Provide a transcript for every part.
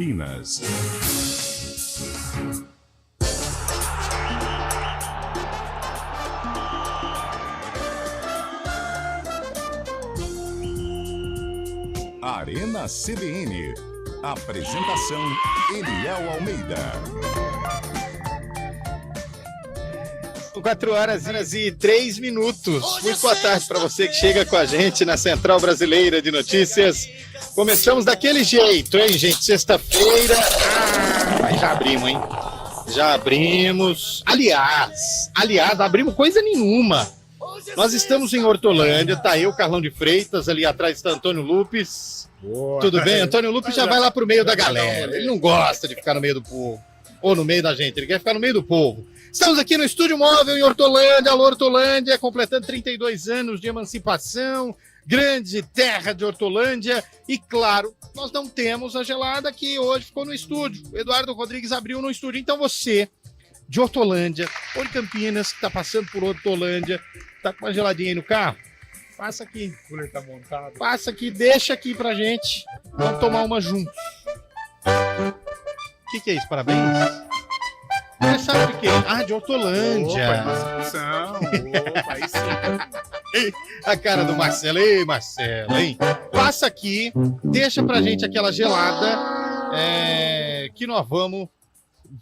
Campinas. Arena CBN. Apresentação: Eliel Almeida. 4h03. Muito boa tarde para você que chega com a gente na Central Brasileira de Notícias. Começamos daquele jeito, hein, gente? Sexta-feira. Já abrimos, hein? Já abrimos. Aliás, abrimos coisa nenhuma. Nós estamos em Hortolândia, tá eu, Carlão de Freitas, ali atrás está Antônio Lupes. Boa. Tudo bem? Antônio Lupes já vai lá pro meio da galera. Ele não gosta de ficar no meio do povo. Ou no meio da gente, ele quer ficar no meio do povo. Estamos aqui no Estúdio Móvel em Hortolândia, alô Hortolândia, completando 32 anos de emancipação, grande terra de Hortolândia. E claro, nós não temos a gelada que hoje ficou no estúdio. O Eduardo Rodrigues abriu no estúdio. Então você, de Hortolândia, ou de Campinas, que está passando por Hortolândia, tá com uma geladinha aí no carro, passa aqui. O cooler tá montado. Passa aqui, deixa aqui pra gente. Vamos tomar uma juntos. O que é isso? Parabéns? Aniversário de quê? Ah, de Hortolândia. Opa, aí sim. A cara do Marcelo. Ei, Marcelo, hein? Passa aqui, deixa pra gente aquela gelada que nós vamos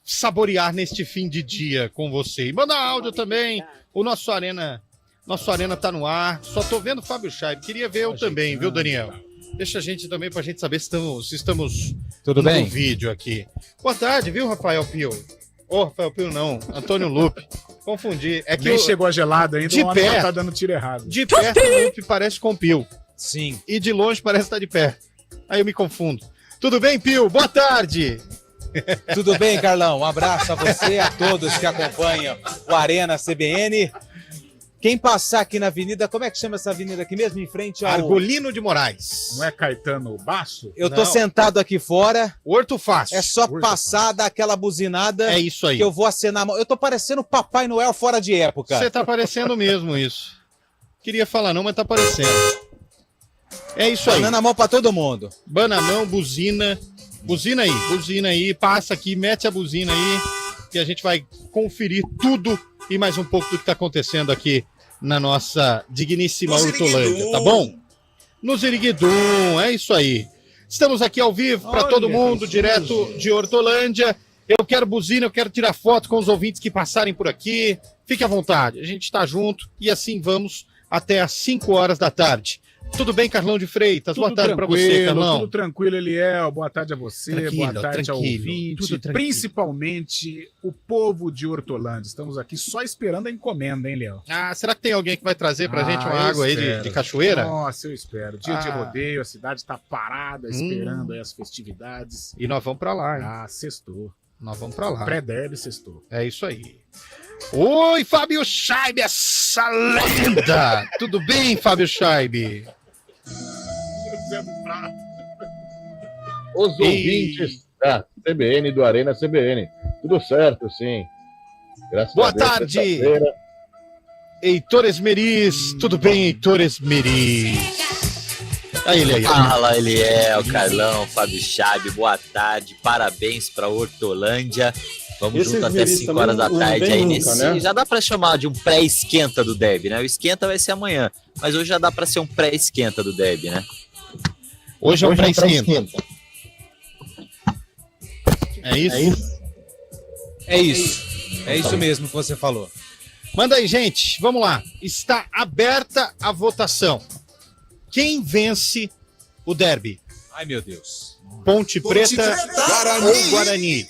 saborear neste fim de dia com você. E manda áudio também. O nosso Arena tá no ar. Só tô vendo o Fábio Chaib. Queria ver eu também, viu, Daniel? Deixa a gente também pra gente saber se estamos tudo bem no vídeo aqui. Boa tarde, viu, Rafael Pio? Rafael Pio não, Antônio Lupe. Confundi. É que nem chegou a gelada ainda, de o perto tá dando tiro errado. De perto o Lupe parece com o Pio. Sim. E de longe parece estar de perto. Aí eu me confundo. Tudo bem, Pio? Boa tarde. Tudo bem, Carlão? Um abraço a você, a todos que acompanham o Arena CBN. Quem passar aqui na avenida, como é que chama essa avenida aqui mesmo? Em frente ao... Argolino de Moraes. Não é Caetano Basso? Eu tô sentado aqui fora. Horto Fácil. É só passar, dar aquela buzinada. É isso aí. Que eu vou acenar a mão. Eu tô parecendo Papai Noel fora de época. Você tá parecendo mesmo isso. Queria falar não, mas tá parecendo. É isso aí. Banando a mão pra todo mundo. Bana a mão, buzina. Buzina aí. Passa aqui, mete a buzina aí. Que a gente vai conferir tudo e mais um pouco do que está acontecendo aqui na nossa digníssima Hortolândia, tá bom? No Ziriguidum, é isso aí. Estamos aqui ao vivo para todo mundo, direto de Hortolândia. Eu quero buzina, eu quero tirar foto com os ouvintes que passarem por aqui. Fique à vontade, a gente está junto e assim vamos até às 5 horas da tarde. Tudo bem, Carlão de Freitas? Boa tarde para você, Carlão. Tudo tranquilo, Eliel. Boa tarde a você, boa tarde ao ouvinte. Principalmente o povo de Hortolândia. Estamos aqui só esperando a encomenda, hein, Léo? Ah, será que tem alguém que vai trazer pra gente uma água aí de cachoeira? Nossa, eu espero. Dia de rodeio, a cidade tá parada, esperando aí as festividades. E nós vamos pra lá, hein? Ah, sextou. Nós vamos pra lá. Pré-derby, sextou. É isso aí. Oi, Fábio Chaib, essa lenda! Tudo bem, Fábio Chaib? Os ouvintes da CBN, do Arena CBN. Tudo certo, sim. Graças Boa a Deus. Boa tarde, Heitor Esmeriz. Tudo bem, Heitor Esmeriz? Aí, ele aí. Fala, Eliel, Carlão, Fábio Chaib. Boa tarde, parabéns para Hortolândia. Vamos junto até 5 horas da tarde aí nesse. Né? Já dá para chamar de um pré-esquenta do derby, né? O esquenta vai ser amanhã, mas hoje já dá para ser um pré-esquenta do derby, né? Hoje é um pré-esquenta. É isso? É isso mesmo que você falou. Manda aí, gente. Vamos lá. Está aberta a votação. Quem vence o derby? Ai, meu Deus. Ponte Preta ou Guarani?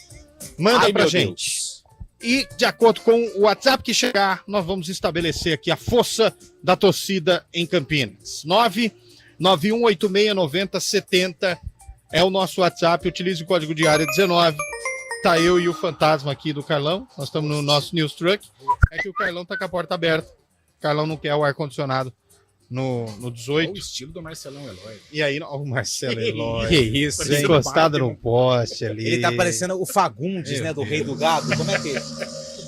Manda pra gente. Deus. E, de acordo com o WhatsApp que chegar, nós vamos estabelecer aqui a força da torcida em Campinas. 991869070 é o nosso WhatsApp. Utilize o código de área 19. Tá eu e o fantasma aqui do Carlão. Nós estamos no nosso News Truck. É que o Carlão tá com a porta aberta. O Carlão não quer o ar-condicionado no 18. O estilo do Marcelão Eloy. E aí, o Marcelo Eloy. Que isso, hein? Encostado num poste ali. Ele tá parecendo o Fagundes, né, do Rei do Gado. Como é que é?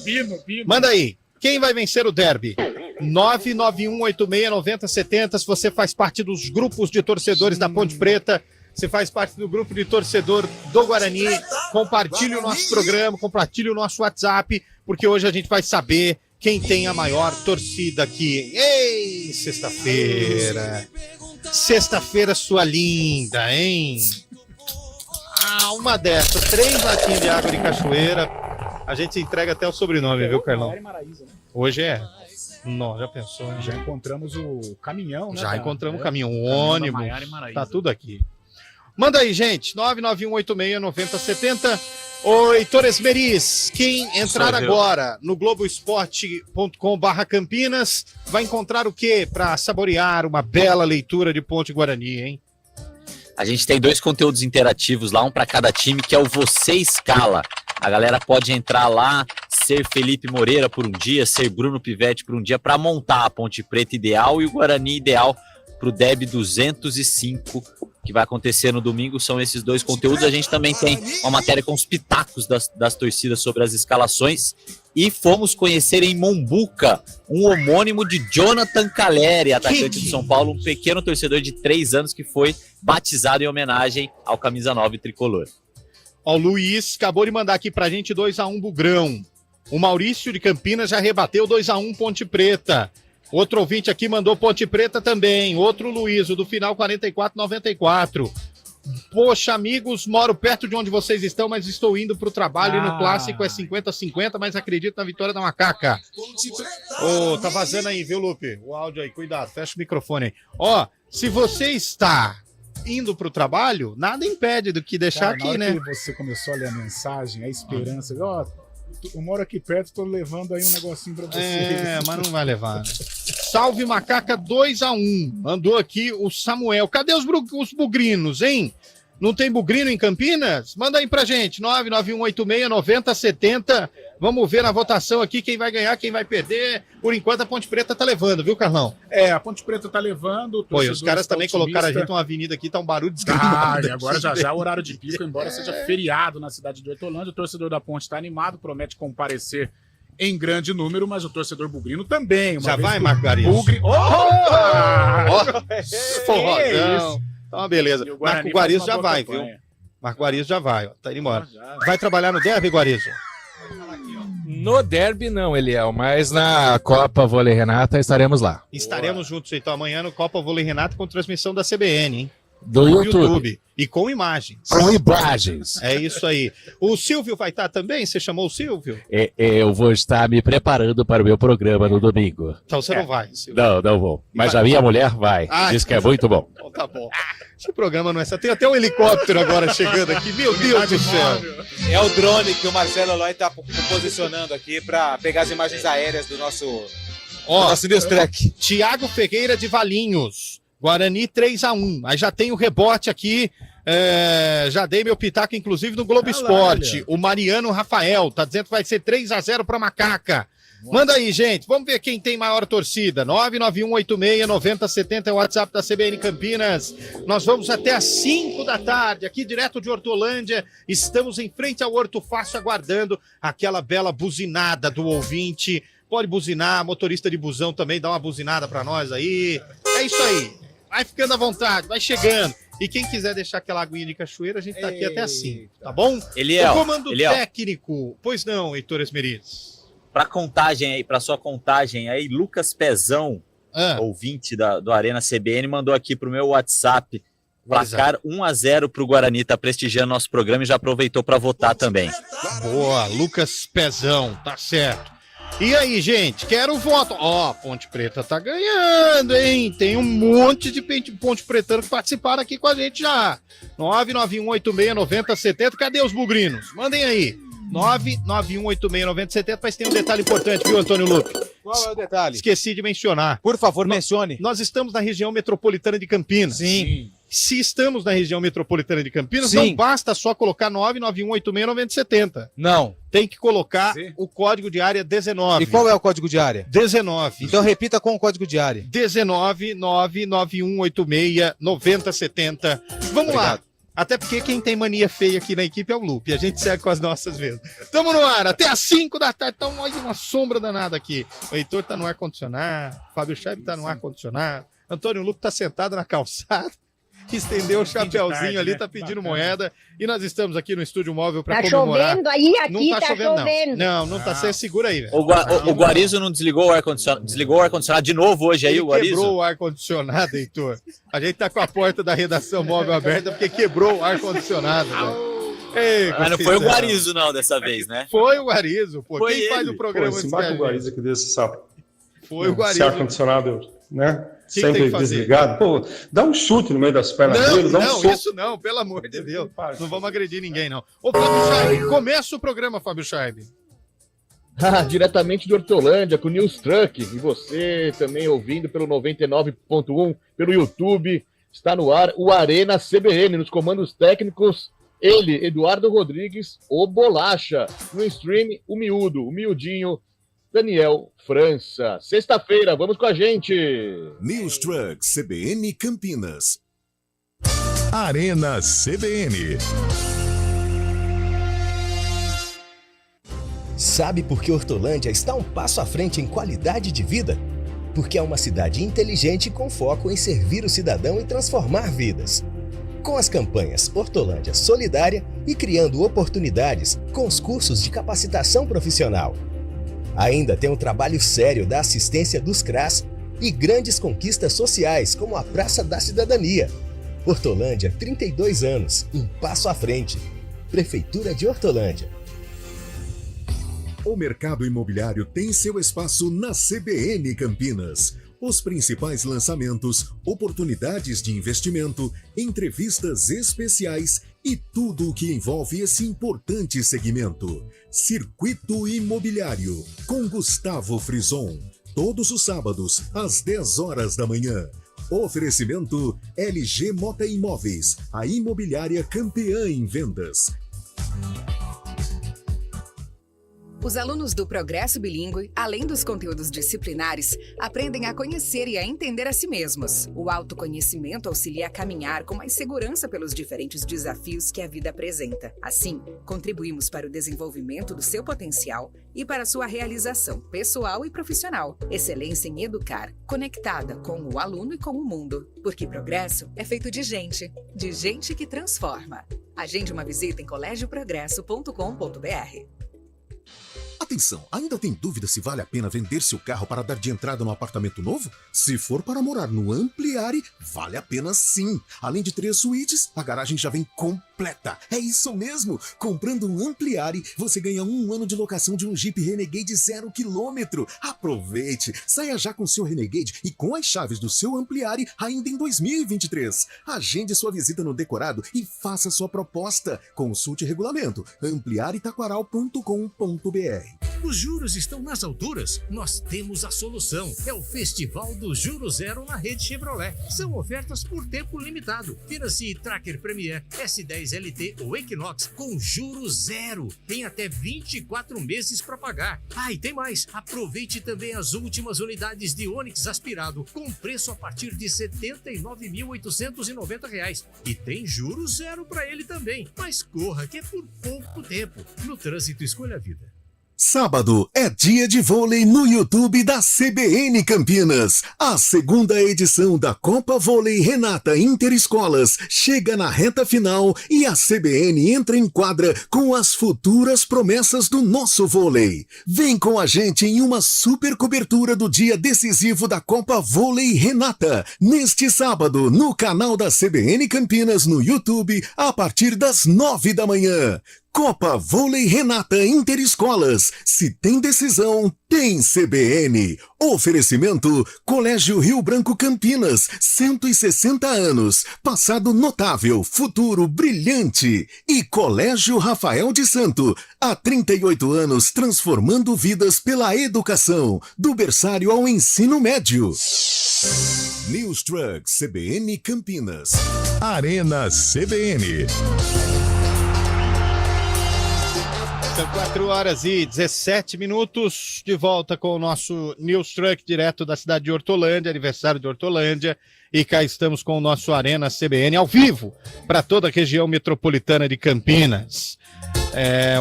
Pino. Manda aí. Quem vai vencer o derby? 991869070. Se você faz parte dos grupos de torcedores da Ponte Preta, você faz parte do grupo de torcedor do Guarani, compartilhe o nosso programa, compartilhe o nosso WhatsApp, porque hoje a gente vai saber quem tem a maior torcida aqui. Ei, sexta-feira. Sexta-feira, sua linda, hein? Ah, uma dessas, 3 latinhas de água de cachoeira. A gente entrega até o sobrenome, viu, Carlão? Hoje é. Não, já pensou, hein? Já encontramos o caminhão, né? Já encontramos o caminhão, o ônibus. Tá tudo aqui. Manda aí, gente. 991869070. Ô, Heitor Esmeriz, quem entrar agora no globoesporte.com/Campinas vai encontrar o quê para saborear uma bela leitura de Ponte Guarani, hein? A gente tem 2 conteúdos interativos lá, um para cada time, que é o Você Escala. A galera pode entrar lá, ser Felipe Moreira por um dia, ser Bruno Pivetti por um dia, para montar a Ponte Preta ideal e o Guarani ideal para o Derby 205, que vai acontecer no domingo. São esses 2 conteúdos. A gente também tem uma matéria com os pitacos das torcidas sobre as escalações. E fomos conhecer em Mombuca um homônimo de Jonathan Caleri, atacante do São Paulo, um pequeno torcedor de 3 anos que foi batizado em homenagem ao camisa 9 tricolor. Ó, o Luiz acabou de mandar aqui pra gente 2-1 Bugrão. O Maurício de Campinas já rebateu 2-1 Ponte Preta. Outro ouvinte aqui mandou Ponte Preta também. Outro Luiz, o do final 44-94. Poxa, amigos, moro perto de onde vocês estão, mas estou indo pro trabalho e no clássico é 50-50, mas acredito na vitória da Macaca. Ô, tá vazando aí, viu, Lupe? O áudio aí, cuidado, fecha o microfone aí. Ó, se você está indo pro trabalho, nada impede do que deixar aqui, né? Que você começou a ler a mensagem, a esperança, ó, eu moro aqui perto, tô levando aí um negocinho pra você. É, mas não vai levar. Salve Macaca 2-1. Mandou aqui o Samuel. Cadê os bugrinos, hein? Não tem bugrino em Campinas? Manda aí pra gente, 991869070. Vamos ver na votação aqui quem vai ganhar, quem vai perder. Por enquanto a Ponte Preta tá levando, viu, Carlão? É, a Ponte Preta tá levando. Pô, os caras também colocaram a gente uma avenida aqui, tá um barulho desgramado. E agora já é o horário de pico, embora seja feriado na cidade de Hortolândia, o torcedor da Ponte tá animado, promete comparecer em grande número, mas o torcedor bugrino também. Já vai, Marco Garizo? Forrozão. Então, beleza. Marco Guarizo já vai, viu? Marco Guarizo já vai, ó. Tá indo embora. Vai trabalhar no Derby, Guarizo? No Derby não, Eliel, mas na Copa Vôlei Renata estaremos lá. Estaremos juntos, então, amanhã no Copa Vôlei Renata com transmissão da CBN, hein? Do YouTube. E com imagens. Com imagens. É isso aí. O Silvio vai estar também? Você chamou o Silvio? Eu vou estar me preparando para o meu programa no domingo. Então você não vai, Silvio. Não vou. Mas a minha mulher vai. Diz que é muito bom. Então tá bom. Esse programa não é só. Tem até um helicóptero agora chegando aqui. Meu Deus do céu. É o drone que o Marcelo Eloy tá posicionando aqui para pegar as imagens aéreas do nosso News Track. Tiago Ferreira de Valinhos. Guarani 3-1. Aí já tem o rebote aqui. Já dei meu pitaco, inclusive, no Globo Esporte. O Mariano Rafael tá dizendo que vai ser 3-0 para Macaca. Manda aí, gente. Vamos ver quem tem maior torcida. 991869070 é o WhatsApp da CBN Campinas. Nós vamos até às 5 da tarde, aqui direto de Hortolândia. Estamos em frente ao Horto Fácil, aguardando aquela bela buzinada do ouvinte. Pode buzinar, motorista de busão também, dá uma buzinada para nós aí. É isso aí. Vai ficando à vontade, vai chegando. E quem quiser deixar aquela aguinha de cachoeira, a gente tá aqui até assim, tá bom? Eliel, o comando técnico. Pois não, Heitor Esmeriz. Para sua contagem aí, Lucas Pezão, ouvinte do Arena CBN, mandou aqui pro meu WhatsApp, placar 1-0 pro Guarani, tá prestigiando nosso programa e já aproveitou para votar também. Boa, Lucas Pezão, tá certo. E aí, gente, quero o voto. Ó, Ponte Preta tá ganhando, hein? Tem um monte de Ponte Pretano que participaram aqui com a gente já. 991869070. Cadê os bugrinos? Mandem aí. 991869070, mas tem um detalhe importante, viu, Antônio Lupe? Qual é o detalhe? Esqueci de mencionar. Por favor, mencione. Nós estamos na região metropolitana de Campinas. Sim. Se estamos na região metropolitana de Campinas, Sim. não basta só colocar 991869070. Não. Tem que colocar o código de área 19. E qual é o código de área? 19. Então repita com o código de área. 19991869070. Vamos lá. Até porque quem tem mania feia aqui na equipe é o Lupe. A gente segue com as nossas mesmo. Tamo no ar, até às 5 da tarde. Então, olha uma sombra danada aqui. O Heitor tá no ar-condicionado. Fábio Chaib tá no ar-condicionado. Antônio Lupe tá sentado na calçada. que estendeu o chapéuzinho ali, tá pedindo moeda. E nós estamos aqui no Estúdio Móvel para Tá comemorar. chovendo aí, aqui Não tá chovendo, chovendo. não, tá. Você segura aí, velho. O Guarizo não desligou o ar-condicionado. Desligou o ar-condicionado de novo hoje aí, Ele o Guarizo? quebrou o ar-condicionado, Heitor. A gente tá com a porta da redação móvel aberta porque quebrou o ar-condicionado, velho. Ei, Mas não foi o Guarizo, não, dessa vez, né? Foi o Guarizo, pô. Foi Quem ele. faz o programa Esse Marco Guarizo que desse sapo. Foi o Esse Guarizo. ar-condicionado, né? Que tem Sempre que fazer? desligado. Pô, dá um chute no meio das pernas dele, dá um Não, soco. isso não, pelo amor de Deus. Não vamos agredir ninguém, não. Ô, Fábio Chaib, começa o programa, Fábio Chaib. Diretamente de Hortolândia, com o News Truck. E você também ouvindo pelo 99.1, pelo YouTube. Está no ar o Arena CBN, nos comandos técnicos. Ele, Eduardo Rodrigues, o Bolacha. No stream, o Miúdo, o Miudinho, Daniel França. Sexta-feira, vamos com a gente. News Truck CBN Campinas. Arena CBN. Sabe por que Hortolândia está um passo à frente em qualidade de vida? Porque é uma cidade inteligente com foco em servir o cidadão e transformar vidas. Com as campanhas Hortolândia Solidária e criando oportunidades com os cursos de capacitação profissional. Ainda tem um trabalho sério da assistência dos CRAS e grandes conquistas sociais como a Praça da Cidadania. Hortolândia, 32 anos, um passo à frente. Prefeitura de Hortolândia. O mercado imobiliário tem seu espaço na CBN Campinas. Os principais lançamentos, oportunidades de investimento, entrevistas especiais e tudo o que envolve esse importante segmento. Circuito Imobiliário, com Gustavo Frison. Todos os sábados, às 10 horas da manhã. Oferecimento LG Mota Imóveis, a imobiliária campeã em vendas. Os alunos do Progresso Bilíngue, além dos conteúdos disciplinares, aprendem a conhecer e a entender a si mesmos. O autoconhecimento auxilia a caminhar com mais segurança pelos diferentes desafios que a vida apresenta. Assim, contribuímos para o desenvolvimento do seu potencial e para a sua realização pessoal e profissional. Excelência em educar, conectada com o aluno e com o mundo. Porque progresso é feito de gente que transforma. Agende uma visita em colégioprogresso.com.br. Atenção, ainda tem dúvida se vale a pena vender seu carro para dar de entrada no apartamento novo? Se for para morar no Ampliare, vale a pena sim. Além de 3 suítes, a garagem já vem completa. É isso mesmo! Comprando um Ampliare, você ganha 1 ano de locação de um Jeep Renegade 0 km. Aproveite! Saia já com seu Renegade e com as chaves do seu Ampliare ainda em 2023. Agende sua visita no decorado e faça sua proposta. Consulte regulamento ampliaretaquaral.com.br. Os juros estão nas alturas? Nós temos a solução. É o Festival do Juro Zero na rede Chevrolet. São ofertas por tempo limitado. Financie Tracker Premier, S10 LT ou Equinox com juro zero. Tem até 24 meses para pagar. Ah, e tem mais. Aproveite também as últimas unidades de Onix aspirado com preço a partir de R$ 79.890. E tem juro zero para ele também. Mas corra que é por pouco tempo. No trânsito, escolha a vida. Sábado é dia de vôlei no YouTube da CBN Campinas. A segunda edição da Copa Vôlei Renata Interescolas chega na reta final e a CBN entra em quadra com as futuras promessas do nosso vôlei. Vem com a gente em uma super cobertura do dia decisivo da Copa Vôlei Renata, neste sábado no canal da CBN Campinas no YouTube a partir das 9 da manhã. Copa Vôlei Renata Interescolas. Se tem decisão, tem CBN. Oferecimento Colégio Rio Branco Campinas, 160 anos. Passado notável, futuro brilhante. E Colégio Rafael de Santo, há 38 anos transformando vidas pela educação, do berçário ao ensino médio. News Truck CBN Campinas. Arena CBN. São 4h17, de volta com o nosso News Truck, direto da cidade de Hortolândia, aniversário de Hortolândia, e cá estamos com o nosso Arena CBN ao vivo, para toda a região metropolitana de Campinas.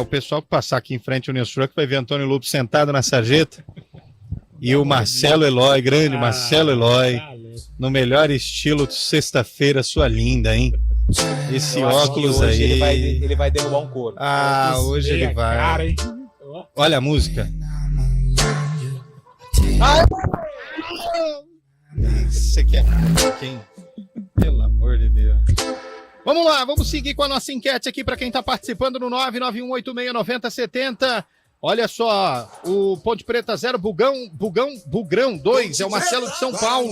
O pessoal que passar aqui em frente ao News Truck vai ver Antônio Lupo sentado na sarjeta, e o Marcelo Eloy, grande Marcelo Eloy, No melhor estilo de sexta-feira, sua linda, hein? Esse óculos aí. Ele vai derrubar um couro. Ah, hoje ele vai. Cara, hein? Olha a música. Você quer quem? Pelo amor de Deus. Vamos lá, vamos seguir com a nossa enquete aqui para quem está participando no 991869070. Olha só, o Ponte Preta 0, Bugrão 2, é o Marcelo de São Paulo.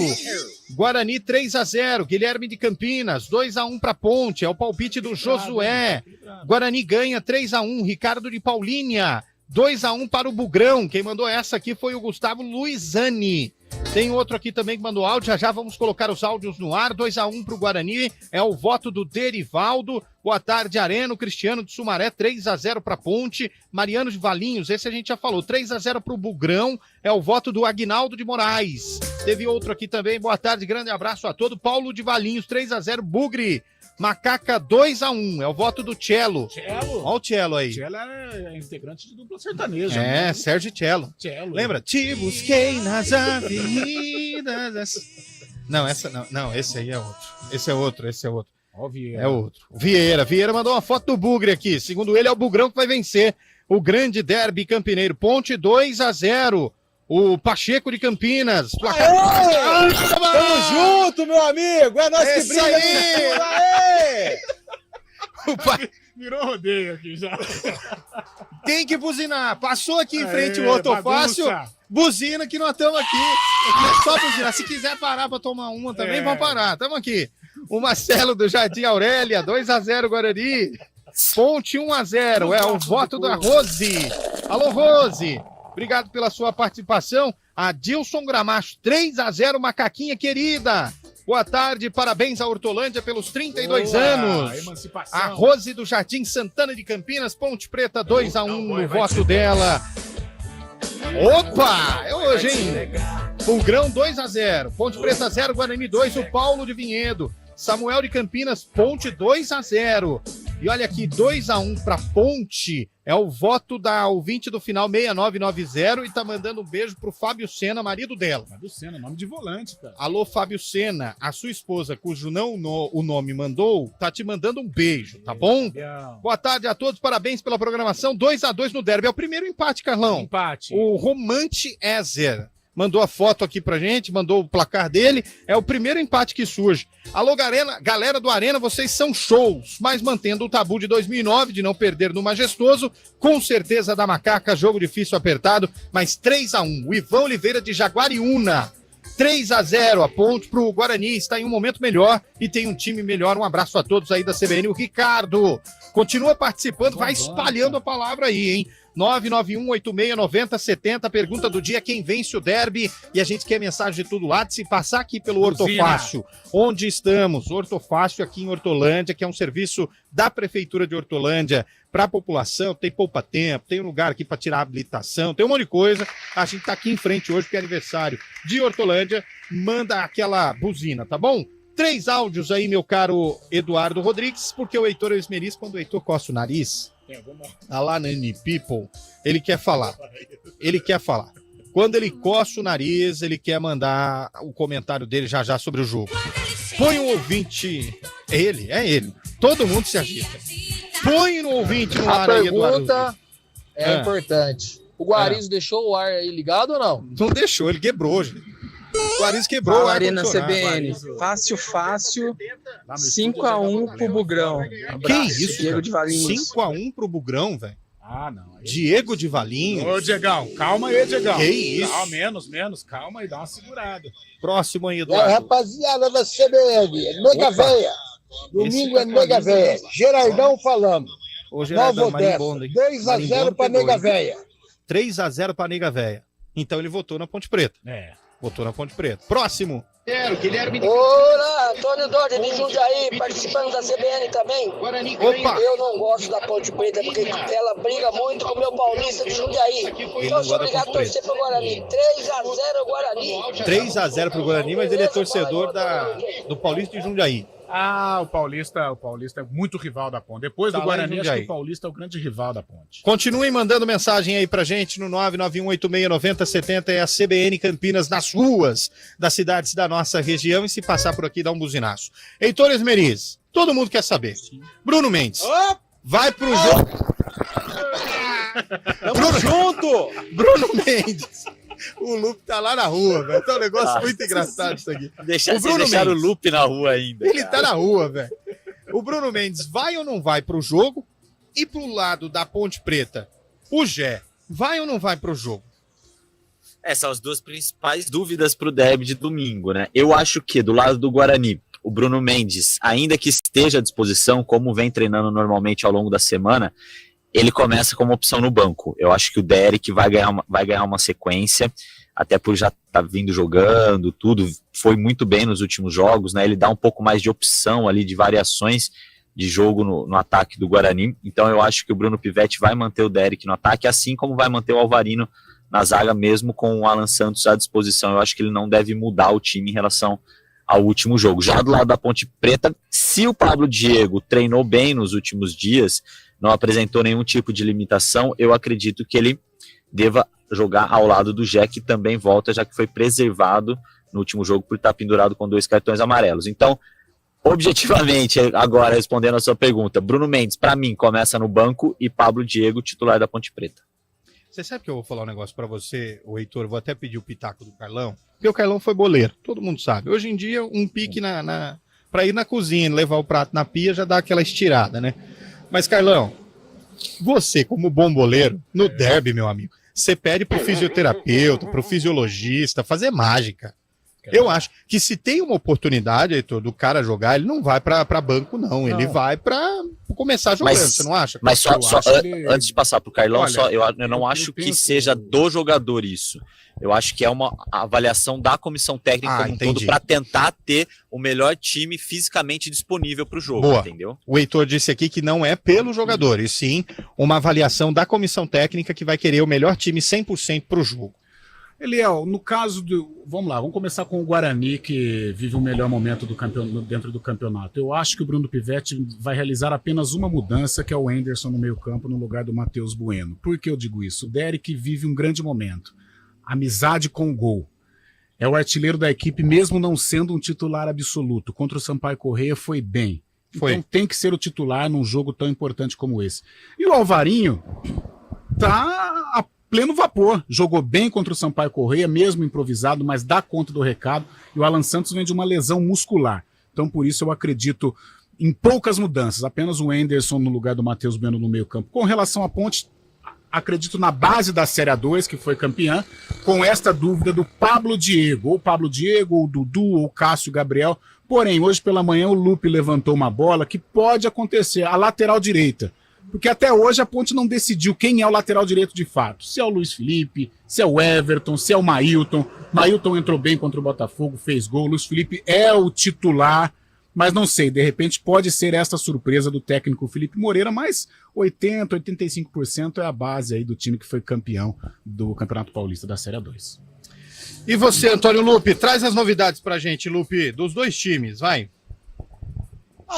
Guarani 3-0, Guilherme de Campinas, 2-1 para Ponte, é o palpite do Josué. Guarani ganha 3-1, Ricardo de Paulínia, 2-1 para o Bugrão. Quem mandou essa aqui foi o Gustavo Luizani. Tem outro aqui também que mandou áudio, já vamos colocar os áudios no ar. 2-1 para o Guarani, é o voto do Derivaldo. Boa tarde, Arena, Cristiano de Sumaré, 3-0 para Ponte. Mariano de Valinhos, esse a gente já falou, 3-0 para o Bugrão, é o voto do Aguinaldo de Moraes. Teve outro aqui também, boa tarde, grande abraço a todos. Paulo de Valinhos, 3-0, Bugre. Macaca 2-1, é o voto do Cello. Olha o Cello aí. Cello é integrante de dupla sertaneja. É, né? Sérgio Cello. Lembra? Te busquei nas avenidas. Não, essa não. Não, esse aí é outro. Esse é outro. Ó, Vieira. É outro. Vieira mandou uma foto do Bugre aqui. Segundo ele, é o Bugrão que vai vencer o grande derby campineiro. Ponte 2-0. O Pacheco de Campinas. Tamo junto, meu amigo! É nós que brilha! Aê! Virou rodeio aqui já. Tem que buzinar. Passou aqui em frente o Ortofácil. Buzina que nós estamos aqui. É só buzinar. Se quiser parar para tomar uma também, vamos parar. Estamos aqui. O Marcelo do Jardim Aurélia, 2-0 Guarani. Ponte 1-0. É o voto da Rose. Alô, Rose. Obrigado pela sua participação. Adilson Gramacho, 3-0, Macaquinha querida. Boa tarde, parabéns à Hortolândia pelos 32 anos. Emancipação. A Rose do Jardim Santana de Campinas, Ponte Preta 2-1 no voto dela. Opa, é hoje, hein? Bugrão 2-0, Ponte Preta 0, Guarani 2, o Paulo de Vinhedo. Samuel de Campinas, Ponte 2-0. E olha aqui, 2-1 para Ponte. É o voto da ouvinte do final 6990 e tá mandando um beijo pro Fábio Sena, marido dela. Fábio Sena, nome de volante, cara. Alô, Fábio Sena, a sua esposa, cujo o nome mandou, tá te mandando um beijo, tá bom? Boa tarde a todos, parabéns pela programação. 2-2 no derby. É o primeiro empate, Carlão. Empate. O Romante Ezer mandou a foto aqui pra gente, mandou o placar dele. É o primeiro empate que surge. Alô, galera do Arena, vocês são shows, mas mantendo o tabu de 2009, de não perder no Majestoso, com certeza da Macaca, jogo difícil, apertado, mas 3-1. O Ivan Oliveira de Jaguariúna, 3-0, a Ponte pro Guarani, está em um momento melhor e tem um time melhor. Um abraço a todos aí da CBN. O Ricardo continua participando, vai espalhando a palavra aí, hein? 991869070, pergunta do dia, quem vence o derby? E a gente quer mensagem de tudo lá, de se passar aqui pelo Ortofácio. Onde estamos? Ortofácio aqui em Hortolândia, que é um serviço da Prefeitura de Hortolândia para a população, tem poupa-tempo, tem um lugar aqui para tirar a habilitação, tem um monte de coisa. A gente tá aqui em frente hoje, porque é aniversário de Hortolândia, manda aquela buzina, tá bom? 3 áudios aí, meu caro Eduardo Rodrigues, porque o Heitor Esmeriz, quando o Heitor coça o nariz, a lá Nani People, ele quer falar. Quando ele coça o nariz, ele quer mandar o comentário dele já sobre o jogo. Põe um ouvinte. É ele. Todo mundo se agita. Põe no ouvinte no ar aí, Eduardo. A pergunta é importante. O Guarizo deixou o ar aí ligado ou não? Não deixou, ele quebrou, gente. O Guarizo quebrou. Fala, Arena CBN. Fácil. 5-1 pro Bugrão. Que isso? Diego de Valinhos. 5-1 pro Bugrão, velho. Ah, não. Diego de Valinhos. Ô, Diegão, calma aí, Diegão. Que isso? Menos, calma aí, dá uma segurada. Próximo aí, Eduardo. Rapaziada da CBN, Nega Véia. Domingo é Nega Véia. Gerardão falando. Ô, Gerardão, Marimbondo. 2-0 pra Nega Véia. 3-0 pra Nega Véia. Então ele votou na Ponte Preta. Votou na Ponte Preta. Próximo. Guilherme. Olá, Antônio Dodi de Jundiaí, participando da CBN também. Opa. Eu não gosto da Ponte Preta, porque ela briga muito com o meu Paulista de Jundiaí. Então sou obrigado a torcer pro Guarani. 3-0 Guarani. 3-0 pro Guarani, mas ele é torcedor do Paulista de Jundiaí. Ah, o Paulista é muito rival da Ponte. Depois do Guarani, acho que o Paulista é o grande rival da Ponte. Continuem mandando mensagem aí pra gente no 991869070, é a CBN Campinas nas ruas das cidades da nossa região, e se passar por aqui, dá um buzinaço. Heitor Esmeriz, todo mundo quer saber. Bruno Mendes, vai pro jogo. Tamo junto! Bruno Mendes. O Lupe tá lá na rua, velho. Tá um negócio muito engraçado isso aqui. Deixaram o Lupe na rua ainda. Ele tá na rua, velho. O Bruno Mendes vai ou não vai pro jogo? E pro lado da Ponte Preta, o Gé, vai ou não vai pro jogo? São as duas principais dúvidas pro derby de domingo, né? Eu acho que do lado do Guarani, o Bruno Mendes, ainda que esteja à disposição, como vem treinando normalmente ao longo da semana, ele começa como opção no banco. Eu acho que o Derek vai ganhar uma sequência, até por já estar vindo jogando, tudo, foi muito bem nos últimos jogos, né? Ele dá um pouco mais de opção ali, de variações de jogo no ataque do Guarani. Então eu acho que o Bruno Pivetti vai manter o Derek no ataque, assim como vai manter o Alvarino na zaga, mesmo com o Alan Santos à disposição. Eu acho que ele não deve mudar o time em relação ao último jogo. Já do lado da Ponte Preta, se o Pablo Diego treinou bem nos últimos dias, não apresentou nenhum tipo de limitação, eu acredito que ele deva jogar ao lado do Gé, que também volta, já que foi preservado no último jogo por estar pendurado com 2 cartões amarelos. Então, objetivamente, agora respondendo a sua pergunta, Bruno Mendes, para mim, começa no banco, e Pablo Diego, titular da Ponte Preta. Você sabe que eu vou falar um negócio pra você, o Heitor, eu vou até pedir o pitaco do Carlão, porque o Carlão foi boleiro, todo mundo sabe. Hoje em dia, um pique pra ir na cozinha, levar o prato na pia, já dá aquela estirada, né? Mas, Carlão, você, como bom boleiro, no derby, meu amigo, você pede pro fisioterapeuta, pro fisiologista fazer mágica. Eu acho que se tem uma oportunidade, Heitor, do cara jogar, ele não vai pra banco, não. Ele vai pra começar jogando, você não acha? Mas antes de passar pro Carlão, eu não acho que seja do jogador isso. Eu acho que é uma avaliação da comissão técnica como um todo, para tentar ter o melhor time fisicamente disponível para o jogo, entendeu? O Heitor disse aqui que não é pelo jogador, e sim uma avaliação da comissão técnica que vai querer o melhor time 100% para o jogo. Eliel, no caso do... Vamos começar com o Guarani, que vive o melhor momento dentro do campeonato. Eu acho que o Bruno Pivetti vai realizar apenas uma mudança, que é o Anderson no meio-campo, no lugar do Matheus Bueno. Por que eu digo isso? O Derek vive um grande momento. Amizade com o gol. É o artilheiro da equipe, mesmo não sendo um titular absoluto. Contra o Sampaio Corrêa foi bem. Então tem que ser o titular num jogo tão importante como esse. E o Alvarinho tá a pleno vapor. Jogou bem contra o Sampaio Corrêa, mesmo improvisado, mas dá conta do recado. E o Alan Santos vem de uma lesão muscular. Então por isso eu acredito em poucas mudanças. Apenas o Anderson no lugar do Matheus Bueno no meio campo. Com relação à Ponte, acredito na base da Série A2, que foi campeã, com esta dúvida do Pablo Diego. Ou o Pablo Diego, ou o Dudu, ou o Cássio Gabriel. Porém, hoje pela manhã o Lupe levantou uma bola que pode acontecer, a lateral direita. Porque até hoje a Ponte não decidiu quem é o lateral direito de fato. Se é o Luiz Felipe, se é o Everton, se é o Mailton. Mailton entrou bem contra o Botafogo, fez gol. Luiz Felipe é o titular. Mas não sei, de repente pode ser esta surpresa do técnico Felipe Moreira, mas 80%, 85% é a base aí do time que foi campeão do Campeonato Paulista da Série A2. E você, Antônio Lupe, traz as novidades pra gente, Lupe, dos dois times, vai.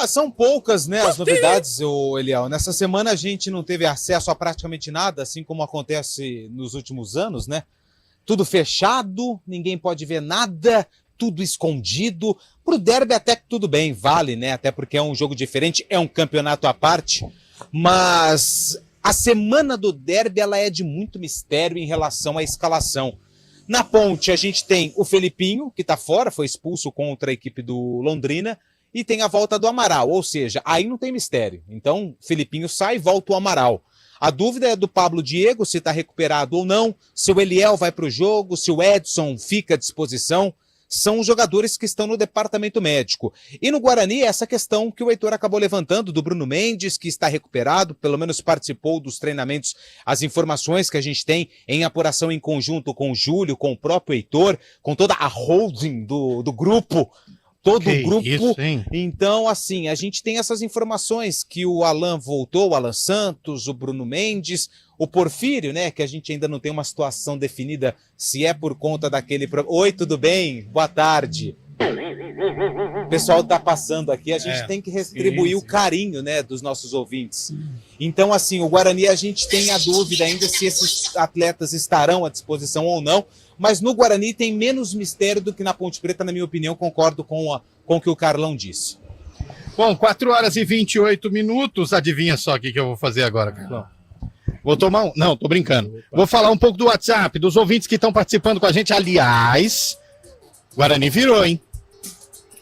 São poucas, né, as novidades, Eliel. Nessa semana a gente não teve acesso a praticamente nada, assim como acontece nos últimos anos, né? Tudo fechado, ninguém pode ver nada, tudo escondido. Pro derby até que tudo bem, vale, né? Até porque é um jogo diferente, é um campeonato à parte. Mas a semana do derby, ela é de muito mistério em relação à escalação. Na Ponte, a gente tem o Felipinho, que tá fora, foi expulso contra a equipe do Londrina, e tem a volta do Amaral, ou seja, aí não tem mistério. Então, Felipinho sai e volta o Amaral. A dúvida é do Pablo Diego, se tá recuperado ou não, se o Eliel vai pro jogo, se o Edson fica à disposição. São os jogadores que estão no departamento médico. E no Guarani, essa questão que o Heitor acabou levantando, do Bruno Mendes, que está recuperado, pelo menos participou dos treinamentos, as informações que a gente tem em apuração em conjunto com o Júlio, com o próprio Heitor, com toda a holding do grupo, todo o grupo. Isso, então, assim, a gente tem essas informações que o Alan voltou, o Alan Santos, o Bruno Mendes, o Porfírio, né, que a gente ainda não tem uma situação definida se é por conta daquele... Oi, tudo bem? Boa tarde. pessoal tá passando aqui, a gente tem que retribuir o carinho, né, dos nossos ouvintes. Então, assim, o Guarani, a gente tem a dúvida ainda se esses atletas estarão à disposição ou não, mas no Guarani tem menos mistério do que na Ponte Preta, na minha opinião, concordo com o que o Carlão disse. Bom, 4 horas e 28 minutos, adivinha só o que eu vou fazer agora, Carlão? Vou tomar um... Não, tô brincando. Vou falar um pouco do WhatsApp, dos ouvintes que estão participando com a gente. Aliás, Guarani virou, hein?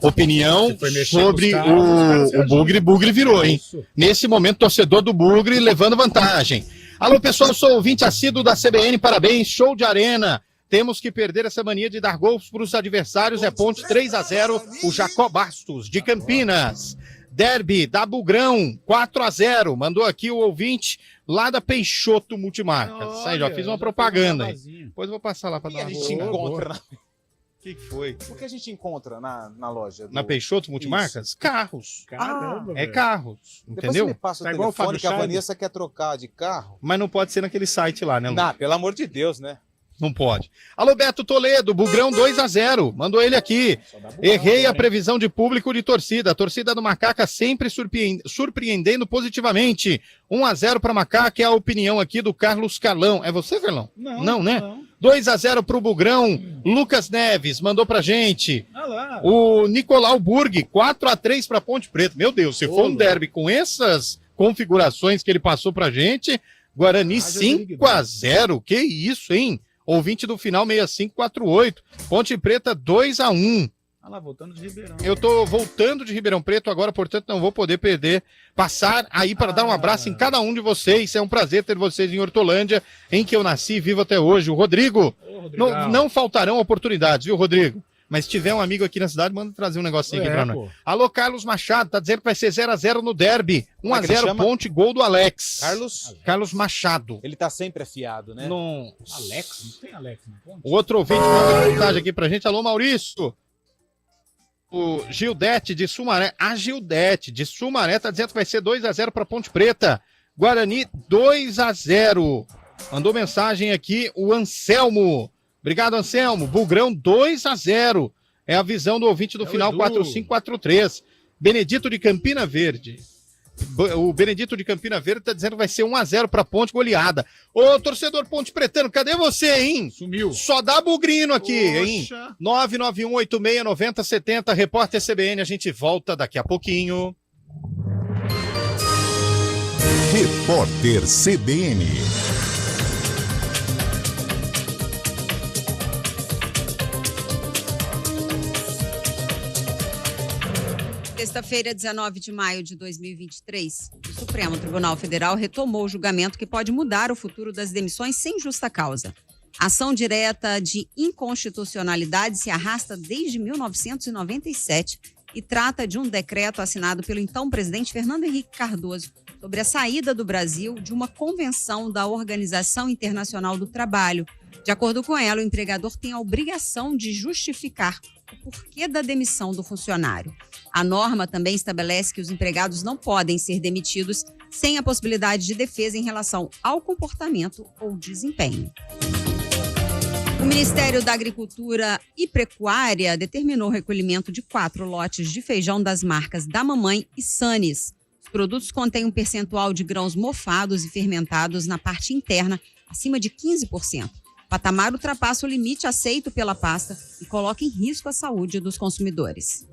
Opinião sobre o Bugre. Bugre virou, hein? Nesse momento, torcedor do Bugre levando vantagem. Alô, pessoal, sou ouvinte assíduo da CBN, parabéns, show de arena. Temos que perder essa mania de dar gols para os adversários. É ponte 3-0, o Jacó Bastos, de Campinas. Derby da Bugrão, 4-0. Mandou aqui o ouvinte lá da Peixoto Multimarcas. Aí, já fiz uma propaganda aí. Depois eu vou passar lá para dar uma... A gente encontra... O que foi? O que a gente encontra na loja? Na Peixoto Multimarcas? Isso. Carros. Caramba, é carros, Depois entendeu? Você me passa o telefone que a Vanessa quer trocar de carro. Mas não pode ser naquele site lá, né, Lu? Não, pelo amor de Deus, né? Não pode. Alô, Beto Toledo, Bugrão 2-0. Mandou ele aqui. Errei a previsão de público de torcida. A torcida do Macaca sempre surpreendendo positivamente. 1-0 para Macaca é a opinião aqui do Carlos Carlão. É você, Carlão? Não, né? 2-0 pro Bugrão. Lucas Neves mandou pra gente. O Nicolau Burg, 4-3 pra Ponte Preta. Meu Deus, se for um derby com essas configurações que ele passou pra gente, Guarani 5-0. Que isso, hein? Ouvinte do final 6548. Ponte Preta 2-1. Lá, voltando de Ribeirão. Eu tô voltando de Ribeirão Preto agora, portanto não vou poder passar aí para dar um abraço em cada um de vocês. É um prazer ter vocês em Hortolândia, em que eu nasci e vivo até hoje. O Rodrigo, não faltarão oportunidades, viu, Rodrigo? Mas se tiver um amigo aqui na cidade, manda trazer um negocinho aqui pra nós. Alô, Carlos Machado, tá dizendo que vai ser 0-0 no derby. 1-0 Ponte, gol do Alex. Carlos Machado. Ele tá sempre afiado, né? Alex? Não tem Alex na Ponte? O outro ouvinte manda mensagem aqui pra gente. Alô, Maurício. O Gildete de Sumaré. A Gildete de Sumaré tá dizendo que vai ser 2-0 pra Ponte Preta. Guarani 2-0. Mandou mensagem aqui o Anselmo. Obrigado, Anselmo. Bugrão 2-0. É a visão do ouvinte do final 4543. Benedito de Campina Verde. O Benedito de Campina Verde tá dizendo que vai ser 1-0 pra Ponte, goleada. Ô, torcedor Ponte Pretano, cadê você, hein? Sumiu. Só dá bugrino aqui, hein? 991869070, repórter CBN, a gente volta daqui a pouquinho. Repórter CBN. Sexta-feira, 19 de maio de 2023, o Supremo Tribunal Federal retomou o julgamento que pode mudar o futuro das demissões sem justa causa. A ação direta de inconstitucionalidade se arrasta desde 1997 e trata de um decreto assinado pelo então presidente Fernando Henrique Cardoso sobre a saída do Brasil de uma convenção da Organização Internacional do Trabalho. De acordo com ela, o empregador tem a obrigação de justificar o porquê da demissão do funcionário. A norma também estabelece que os empregados não podem ser demitidos sem a possibilidade de defesa em relação ao comportamento ou desempenho. O Ministério da Agricultura e Pecuária determinou o recolhimento de 4 lotes de feijão das marcas da Mamãe e Sanes. Os produtos contêm um percentual de grãos mofados e fermentados na parte interna, acima de 15%. O patamar ultrapassa o limite aceito pela pasta e coloca em risco a saúde dos consumidores.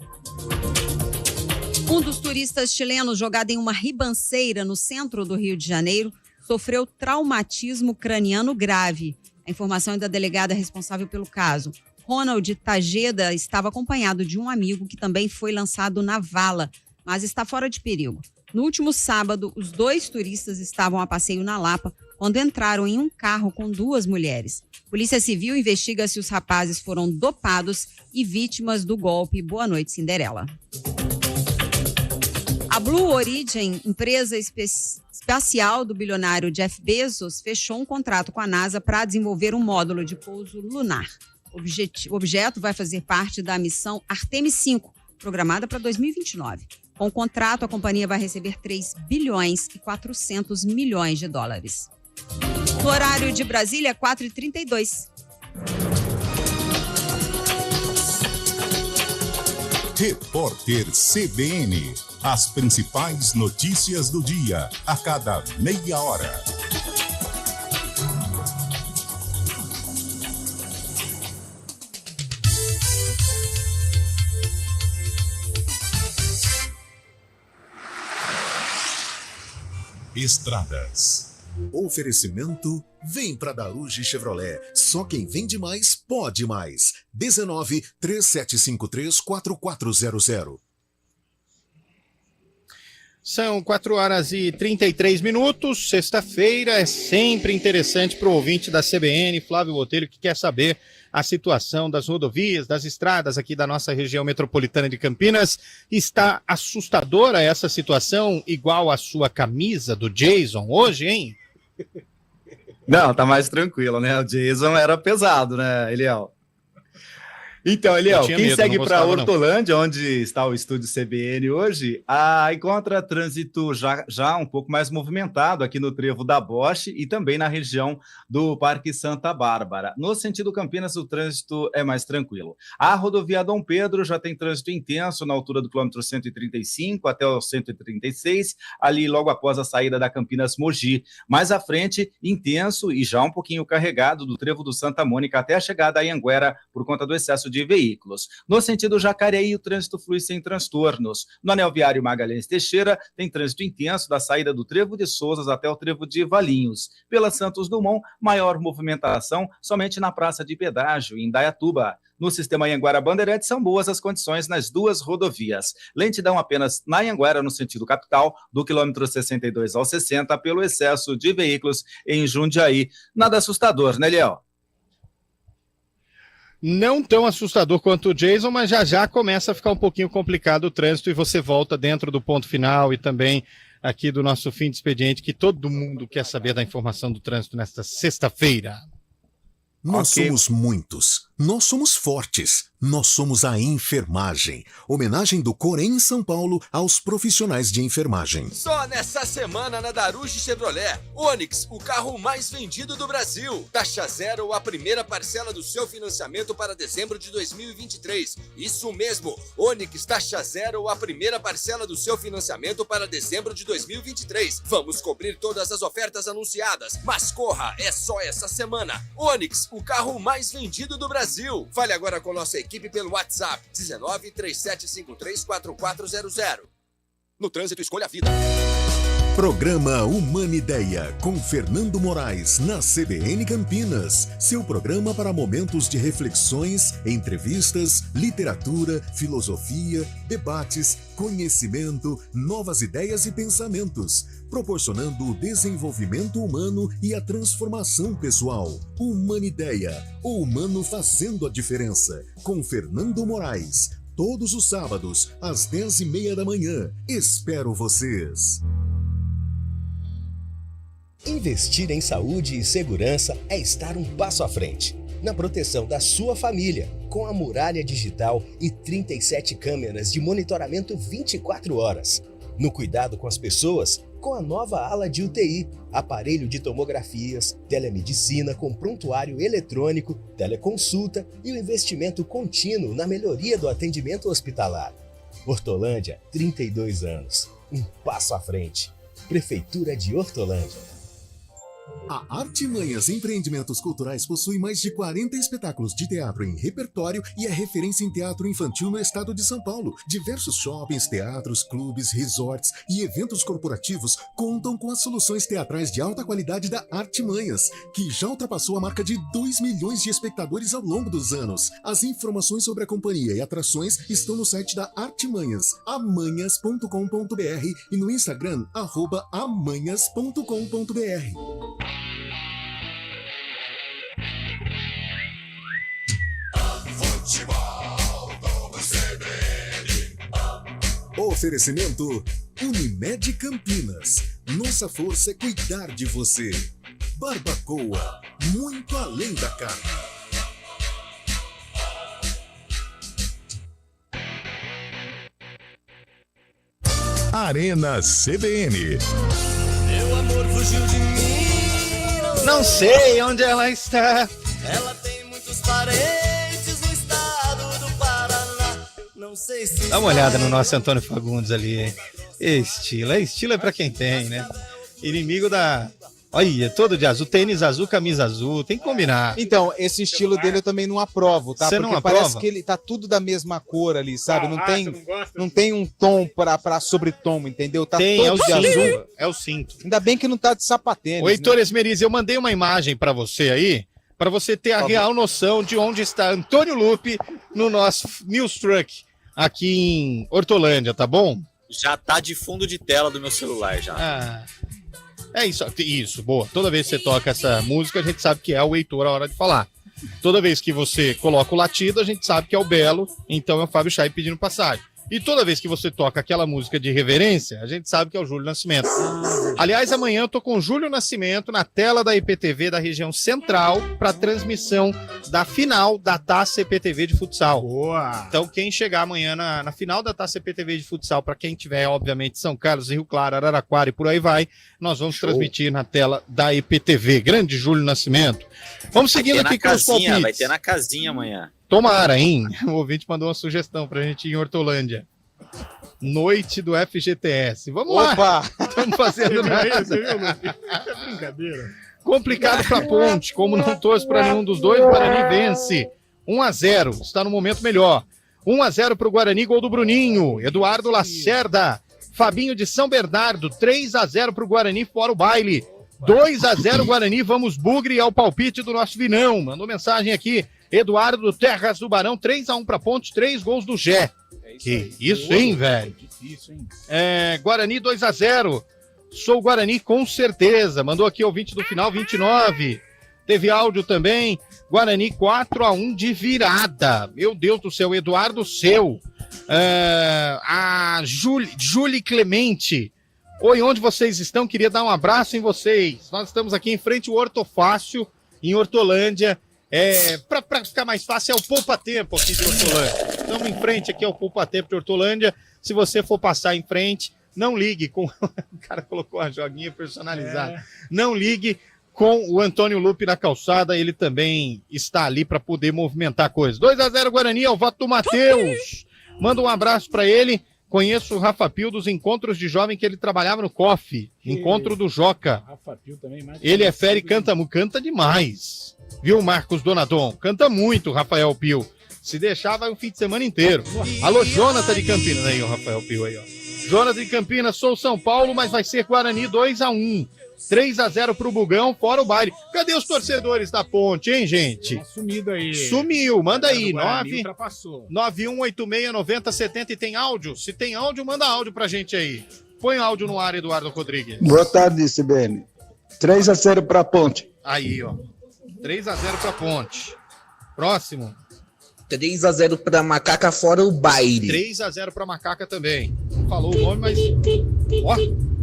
Um dos turistas chilenos jogado em uma ribanceira no centro do Rio de Janeiro sofreu traumatismo craniano grave. A informação é da delegada responsável pelo caso. Ronald Tajeda estava acompanhado de um amigo que também foi lançado na vala, mas está fora de perigo. No último sábado, os 2 turistas estavam a passeio na Lapa quando entraram em um carro com 2 mulheres. Polícia Civil investiga se os rapazes foram dopados e vítimas do golpe Boa Noite Cinderela. A Blue Origin, empresa espacial do bilionário Jeff Bezos, fechou um contrato com a NASA para desenvolver um módulo de pouso lunar. O objeto vai fazer parte da missão Artemis 5, programada para 2029. Com o contrato, a companhia vai receber 3 bilhões e 400 milhões de dólares. No horário de Brasília, 4h32. Repórter CBN. As principais notícias do dia, a cada meia hora. Estradas. Oferecimento, vem pra Daruge Chevrolet. Só quem vende mais, pode mais. 19-3753-4400. São 4h33, sexta-feira. É sempre interessante para o ouvinte da CBN, Flávio Botelho, que quer saber a situação das rodovias, das estradas aqui da nossa região metropolitana de Campinas. Está assustadora essa situação, igual a sua camisa do Jason hoje, hein? Não, tá mais tranquilo, né? O Jason era pesado, né, Eliel? Então, Eliel, quem segue para Hortolândia, onde está o estúdio CBN hoje, encontra trânsito já um pouco mais movimentado aqui no trevo da Bosch e também na região do Parque Santa Bárbara. No sentido Campinas, o trânsito é mais tranquilo. A rodovia Dom Pedro já tem trânsito intenso na altura do quilômetro 135 até o 136, ali logo após a saída da Campinas Mogi. Mais à frente, intenso e já um pouquinho carregado do trevo do Santa Mônica até a chegada a Anhanguera por conta do excesso de veículos. No sentido Jacareí, o trânsito flui sem transtornos. No anel viário Magalhães Teixeira, tem trânsito intenso da saída do trevo de Souzas até o trevo de Valinhos. Pela Santos Dumont, maior movimentação somente na praça de pedágio, em Indaiatuba. No sistema Anhanguera Bandeirantes, são boas as condições nas duas rodovias. Lentidão apenas na Anhanguera, no sentido capital, do quilômetro 62 ao 60, pelo excesso de veículos em Jundiaí. Nada assustador, né, Léo? Não tão assustador quanto o Jason, mas já começa a ficar um pouquinho complicado o trânsito e você volta dentro do ponto final e também aqui do nosso fim de expediente, que todo mundo quer saber da informação do trânsito nesta sexta-feira. Nós somos muitos, nós somos fortes, nós somos a enfermagem. Homenagem do Corém em São Paulo aos profissionais de enfermagem. Só nessa semana na Daruge Chevrolet, Onix, o carro mais vendido do Brasil. Taxa zero a primeira parcela do seu financiamento para dezembro de 2023. Isso mesmo, Onix, taxa zero a primeira parcela do seu financiamento para dezembro de 2023. Vamos cobrir todas as ofertas anunciadas, mas corra, é só essa semana. Onix, o carro mais vendido do Brasil. Fale agora com nossa equipe pelo WhatsApp 19-3753-4400. No trânsito, escolha a vida. Programa Humanideia, com Fernando Moraes, na CBN Campinas. Seu programa para momentos de reflexões, entrevistas, literatura, filosofia, debates, conhecimento, novas ideias e pensamentos, proporcionando o desenvolvimento humano e a transformação pessoal. Humanideia, o humano fazendo a diferença, com Fernando Moraes. Todos os sábados, às 10h30 da manhã. Espero vocês. Investir em saúde e segurança é estar um passo à frente. Na proteção da sua família, com a muralha digital e 37 câmeras de monitoramento 24 horas. No cuidado com as pessoas, com a nova ala de UTI, aparelho de tomografias, telemedicina com prontuário eletrônico, teleconsulta e o investimento contínuo na melhoria do atendimento hospitalar. Hortolândia, 32 anos. Um passo à frente. Prefeitura de Hortolândia. A Artimanhas Empreendimentos Culturais possui mais de 40 espetáculos de teatro em repertório e é referência em teatro infantil no estado de São Paulo. Diversos shoppings, teatros, clubes, resorts e eventos corporativos contam com as soluções teatrais de alta qualidade da Artimanhas, que já ultrapassou a marca de 2 milhões de espectadores ao longo dos anos. As informações sobre a companhia e atrações estão no site da Artimanhas, amanhas.com.br e no Instagram, @amanhas.com.br. Oferecimento Unimed Campinas. Nossa força é cuidar de você. Barbacoa, muito além da carne. Arena CBN. Meu amor fugiu de mim. Não sei onde ela está. Ela tem muitos parentes no estado do Paraná. Dá uma olhada no nosso Antônio Fagundes ali, hein? Estilo é pra quem tem, né? Inimigo da... Olha, todo de azul, tênis azul, camisa azul, tem que combinar. Então, esse estilo dele eu também não aprovo, tá? Você Porque não parece aprova? que ele tá tudo da mesma cor ali, sabe? Não tem um tom pra sobretom, entendeu? Tá Tem, todo é o de cinto. azul. É o cinto. Ainda bem que não tá de sapatênis. Ô, Heitor Esmeriz, eu mandei uma imagem pra você aí, pra você ter a real noção de onde está Antônio Lupe no nosso News Truck aqui em Hortolândia, tá bom? Já tá de fundo de tela do meu celular já. É isso, boa. Toda vez que você toca essa música, a gente sabe que é o Heitor a hora de falar. Toda vez que você coloca o latido, a gente sabe que é o Belo, então é o Fábio Chay pedindo passagem. E toda vez que você toca aquela música de reverência, a gente sabe que é o Júlio Nascimento. Aliás, amanhã eu tô com o Júlio Nascimento na tela da IPTV da região central para transmissão da final da Taça IPTV de futsal. Boa! Então, quem chegar amanhã na final da Taça IPTV de futsal, para quem tiver, obviamente, São Carlos, Rio Claro, Araraquara e por aí vai, nós vamos transmitir na tela da IPTV. Grande Júlio Nascimento. Vamos seguindo aqui com os palpites. Vai ter na casinha amanhã. Tomara, hein? O ouvinte mandou uma sugestão pra gente ir em Hortolândia. Noite do FGTS. Vamos lá. Estamos fazendo nada. É brincadeira. Complicado pra Ponte. Como não torço pra nenhum dos dois, o Guarani vence. 1-0. Está no momento melhor. 1-0 pro Guarani, gol do Bruninho. Eduardo Lacerda. Fabinho de São Bernardo. 3-0 pro Guarani, fora o baile. 2-0 Guarani, vamos Bugre ao palpite do nosso Vinão. Mandou mensagem aqui. Eduardo Terras do Barão, 3-1 pra Ponte, 3 gols do Gé. Que isso, hein, velho? Difícil, hein? Guarani 2-0. Sou Guarani com certeza. Mandou aqui ouvinte do final 29. Teve áudio também. Guarani 4-1 de virada. Meu Deus do céu, Eduardo Seu. A Júlia Clemente. Oi, onde vocês estão? Queria dar um abraço em vocês. Nós estamos aqui em frente ao Hortofácil, em Hortolândia. Para ficar mais fácil, é o Poupa Tempo aqui de Hortolândia. Estamos em frente aqui ao Poupa Tempo de Hortolândia. Se você for passar em frente, não ligue com... O cara colocou a joguinha personalizada. Não ligue com o Antônio Lupe na calçada. Ele também está ali para poder movimentar coisas. 2-0 Guarani, é o voto do Matheus. Manda um abraço para ele. Conheço o Rafa Pio dos encontros de jovem que ele trabalhava no COF. Encontro do Joca. Rafa Pio também, mais ele é fera e canta demais. Viu, Marcos Donadon? Canta muito, Rafael Pio. Se deixar, vai um fim de semana inteiro. Alô, Jonathan de Campinas. Aí, o Rafael Pio aí, ó. Jonathan de Campinas, sou São Paulo, mas vai ser Guarani 2-1. 3-0 pro Bugão, fora o baile. Cadê os torcedores da Ponte, hein, gente? Sumido aí. Sumiu, manda aí. 91869070. E tem áudio? Se tem áudio, manda áudio pra gente aí. Põe áudio no ar, Eduardo Rodrigues. Boa tarde, CBN. 3-0 pra Ponte. Aí, ó. 3-0 pra Ponte. Próximo. 3-0 pra Macaca, fora o baile. 3-0 pra Macaca também. Não falou o nome, mas... Ó,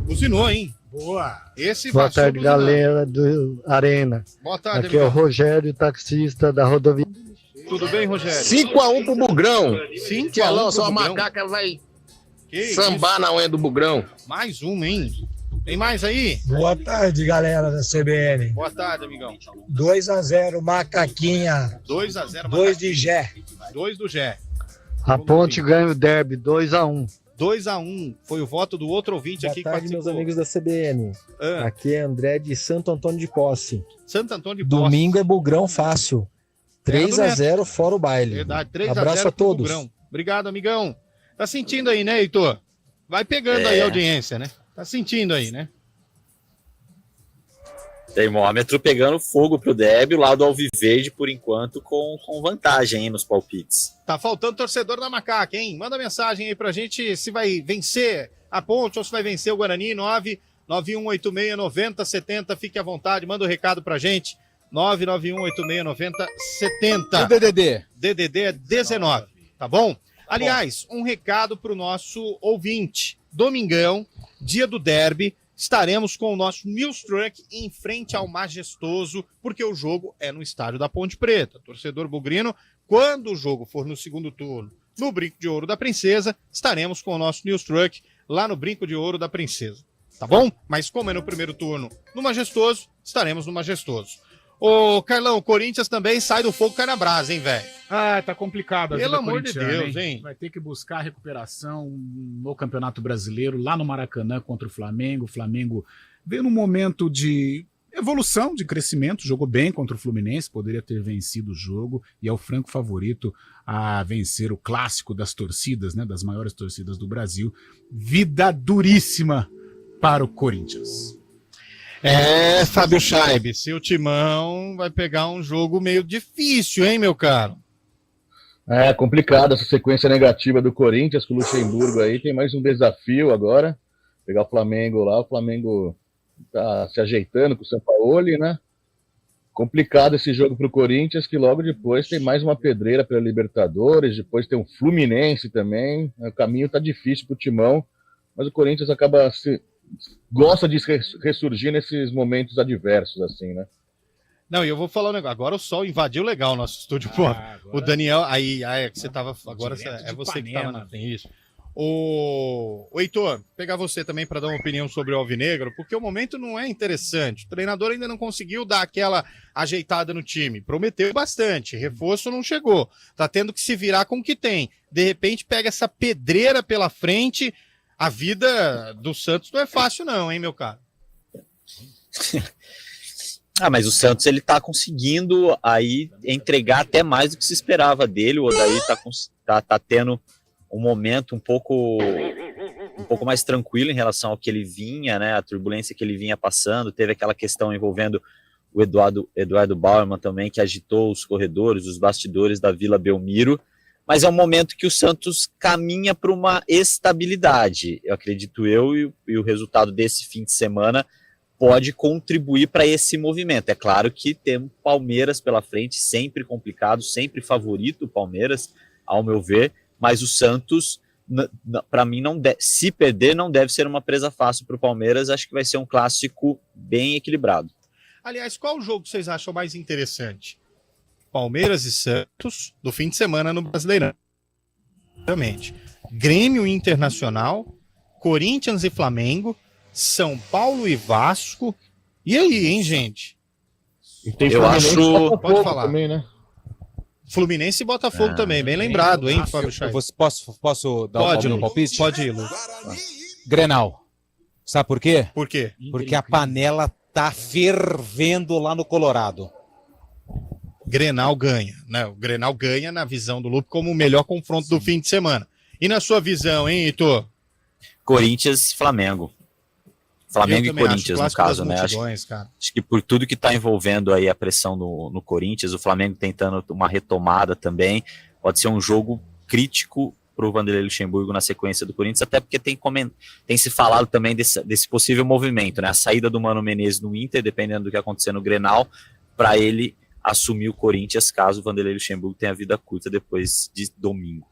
buzinou, hein? Boa. Boa tarde, galera do Arena. Boa tarde, aqui é o Rogério, taxista da rodovia. Tudo bem, Rogério? 5-1 pro Bugrão. 5-1 Tchelão, pro só a Bugrão. Macaca vai Que sambar isso? na unha do Bugrão. Mais uma, hein? Tem mais aí? Boa tarde, galera da CBN. Boa tarde, amigão. 2-0, Macaquinha. 2-0, 2 de Gé. 2 do Gé. A Ponte ganha o derby, 2-1. 2-1. Foi o voto do outro ouvinte aqui que Boa tarde, meus participou. amigos da CBN. Aqui é André de Santo Antônio de Posse. Santo Antônio de Posse. Domingo é Bugrão fácil. 3-0 fora o baile. Verdade, 3-0 Abraço a pro todos. Bugrão. Obrigado, amigão. Tá sentindo aí, né, Heitor? Vai pegando aí a audiência, né? Tá sentindo aí, né? Termômetro pegando fogo pro Derby, o lado Alviverde, por enquanto, com vantagem, hein, nos palpites. Tá faltando torcedor da Macaca, hein? Manda mensagem aí pra gente se vai vencer a Ponte ou se vai vencer o Guarani. 991869070. Fique à vontade, manda um recado pra gente. 991869070. O DDD? DDD é 19, tá bom? Aliás, um recado pro nosso ouvinte. Domingão, dia do derby, estaremos com o nosso News Truck em frente ao Majestoso, porque o jogo é no estádio da Ponte Preta. Torcedor bugrino, quando o jogo for no segundo turno, no Brinco de Ouro da Princesa, estaremos com o nosso News Truck lá no Brinco de Ouro da Princesa. Tá bom? Mas como é no primeiro turno no Majestoso, estaremos no Majestoso. Ô, Carlão, o Corinthians também sai do fogo, cai na brasa, hein, velho? Tá complicado a vida Pelo amor de corintiana, Deus, hein? Vai ter que buscar recuperação no Campeonato Brasileiro, lá no Maracanã contra o Flamengo. O Flamengo veio num momento de evolução, de crescimento, jogou bem contra o Fluminense, poderia ter vencido o jogo e é o franco favorito a vencer o clássico das torcidas, né, das maiores torcidas do Brasil. Vida duríssima para o Corinthians. Fábio Chaib, seu Timão vai pegar um jogo meio difícil, hein, meu caro? É complicado essa sequência negativa do Corinthians com o Luxemburgo aí. Tem mais um desafio agora. Pegar o Flamengo lá. O Flamengo tá se ajeitando com o Sampaoli, né? Complicado esse jogo pro Corinthians, que logo depois tem mais uma pedreira pela Libertadores. Depois tem um Fluminense também. O caminho tá difícil pro Timão. Mas o Corinthians gosta de ressurgir nesses momentos adversos, assim, né? Não, e eu vou falar um negócio. Agora o sol invadiu legal o nosso estúdio, pô. Agora... O Daniel, aí é que você tava. Agora é você Ipanema. que tava na frente. Isso. O Heitor, pegar você também para dar uma opinião sobre o Alvinegro, porque o momento não é interessante. O treinador ainda não conseguiu dar aquela ajeitada no time. Prometeu bastante, reforço não chegou. Tá tendo que se virar com o que tem. De repente pega essa pedreira pela frente. A vida do Santos não é fácil não, hein, meu caro? Mas o Santos ele tá conseguindo aí entregar até mais do que se esperava dele. O Odair tá tendo um momento um pouco mais tranquilo em relação ao que ele vinha, né? A turbulência que ele vinha passando. Teve aquela questão envolvendo o Eduardo Bauerman também, que agitou os corredores, os bastidores da Vila Belmiro. Mas é um momento que o Santos caminha para uma estabilidade. Eu acredito e o resultado desse fim de semana pode contribuir para esse movimento. É claro que tem Palmeiras pela frente, sempre complicado, sempre favorito o Palmeiras, ao meu ver, mas o Santos, para mim, se perder, não deve ser uma presa fácil para o Palmeiras. Acho que vai ser um clássico bem equilibrado. Aliás, qual jogo vocês acham mais interessante? Palmeiras e Santos, do fim de semana no Brasileirão. Exatamente. Grêmio e Internacional, Corinthians e Flamengo, São Paulo e Vasco. E aí, hein, gente? E tem Eu acho... Pode falar. Também, né? Fluminense e Botafogo também, bem lembrado, hein, Fábio Chaib? Posso dar um palpite? Pode ir, Lu. Grenal. Sabe por quê? Por quê? Porque a panela tá fervendo lá no Colorado. Grenal ganha, né? O Grenal ganha na visão do Lupe como o melhor confronto do fim de semana. E na sua visão, hein, Heitor? Corinthians e Flamengo. Flamengo e Corinthians, no caso, né? Acho que por tudo que está envolvendo aí a pressão no Corinthians, o Flamengo tentando uma retomada também, pode ser um jogo crítico para o Vanderlei Luxemburgo na sequência do Corinthians, até porque tem se falado também desse possível movimento, né? A saída do Mano Menezes no Inter, dependendo do que acontecer no Grenal, para ele assumir o Corinthians, caso o Vanderlei Luxemburgo tenha vida curta depois de domingo.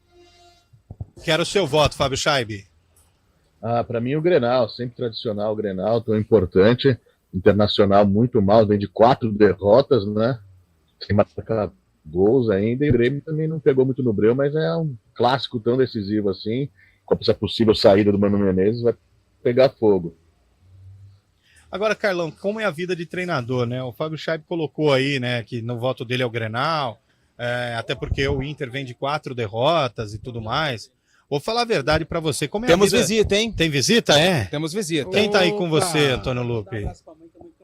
Quero o seu voto, Fábio Chaib. Para mim o Grenal, sempre tradicional o Grenal, tão importante. Internacional muito mal, vem de 4 derrotas, né? Sem marcar gols ainda. E o Grêmio também não pegou muito no breu, mas é um clássico tão decisivo assim. Com essa possível saída do Mano Menezes, vai pegar fogo. Agora, Carlão, como é a vida de treinador, né? O Fábio Chaib colocou aí, né, que no voto dele é o Grenal, até porque o Inter vem de 4 derrotas e tudo mais. Vou falar a verdade pra você. Como é Temos a vida... visita, hein? Tem visita, é? Temos visita. Quem tá aí com você, Antônio Lupe?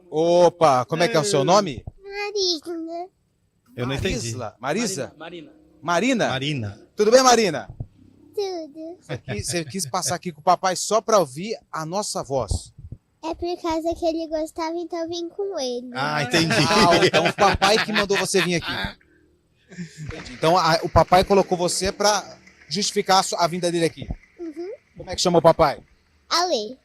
Opa, como é que é o seu nome? Marina. Eu não entendi. Marisa? Marina. Marina? Marina. Tudo bem, Marina? Tudo. Você quis passar aqui com o papai só pra ouvir a nossa voz. É por causa que ele gostava, então eu vim com ele. Ah, entendi. Então o papai que mandou você vir aqui. Entendi. Então o papai colocou você pra justificar a vinda dele aqui. Uhum. Como é que chama o papai? Ale.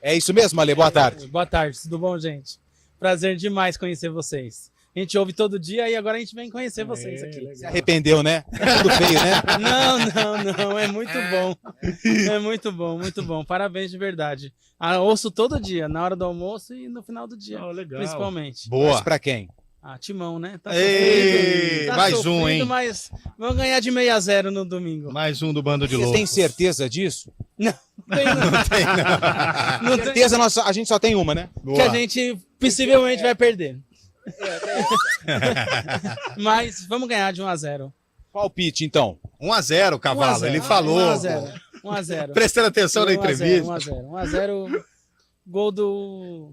É isso mesmo, Ale? Boa tarde. Boa tarde, tudo bom, gente? Prazer demais conhecer vocês. A gente ouve todo dia e agora a gente vem conhecer vocês aqui. Se arrependeu, né? Tudo feio, né? Não, é muito bom. É muito bom. Parabéns de verdade. Ouço todo dia, na hora do almoço e no final do dia, principalmente. Boa. Mas pra quem? Timão, né? Tá sofrido, mais sofrido, um, hein? Mas vamos ganhar de 6-0 no domingo. Mais um do bando de loucos. Você tem certeza disso? Não tem, não. Certeza a gente só tem uma, né? Boa. Que a gente possivelmente vai perder. Mas vamos ganhar de 1-0. Palpite, então. 1x0, Cavalo. 1 a 0. Ele falou. 1x0. Prestando atenção na entrevista. 1x0. Gol do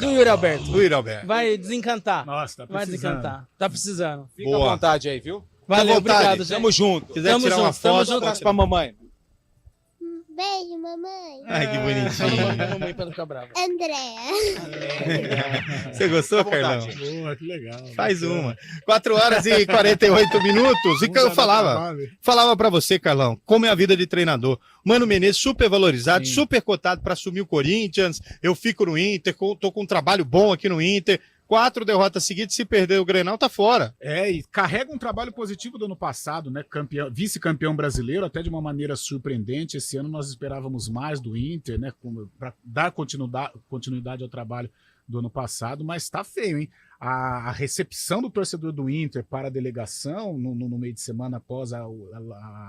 Yuri Alberto. Do Yuri Alberto. Vai desencantar. Nossa, tá Vai precisando. desencantar. Tá precisando. Fica à vontade aí, viu? Valeu, obrigado, gente. Tamo junto. Quiser tirar uma foto, Tamo junto. Abraço pra mamãe. Beijo, mamãe. Ai, que bonitinho. Mamãe pra não ficar brava. Andréa. Você gostou, Carlão? Boa, que legal. Faz uma. 4h48. E que eu falava pra você, Carlão, como é a vida de treinador. Mano Menezes, super valorizado, super cotado pra assumir o Corinthians. Eu fico no Inter, tô com um trabalho bom aqui no Inter. 4 derrotas seguidas, se perder o Grenal, tá fora. E carrega um trabalho positivo do ano passado, né? Vice-campeão brasileiro, até de uma maneira surpreendente. Esse ano nós esperávamos mais do Inter, né? Para dar continuidade ao trabalho do ano passado, mas tá feio, hein? A recepção do torcedor do Inter para a delegação no meio de semana após a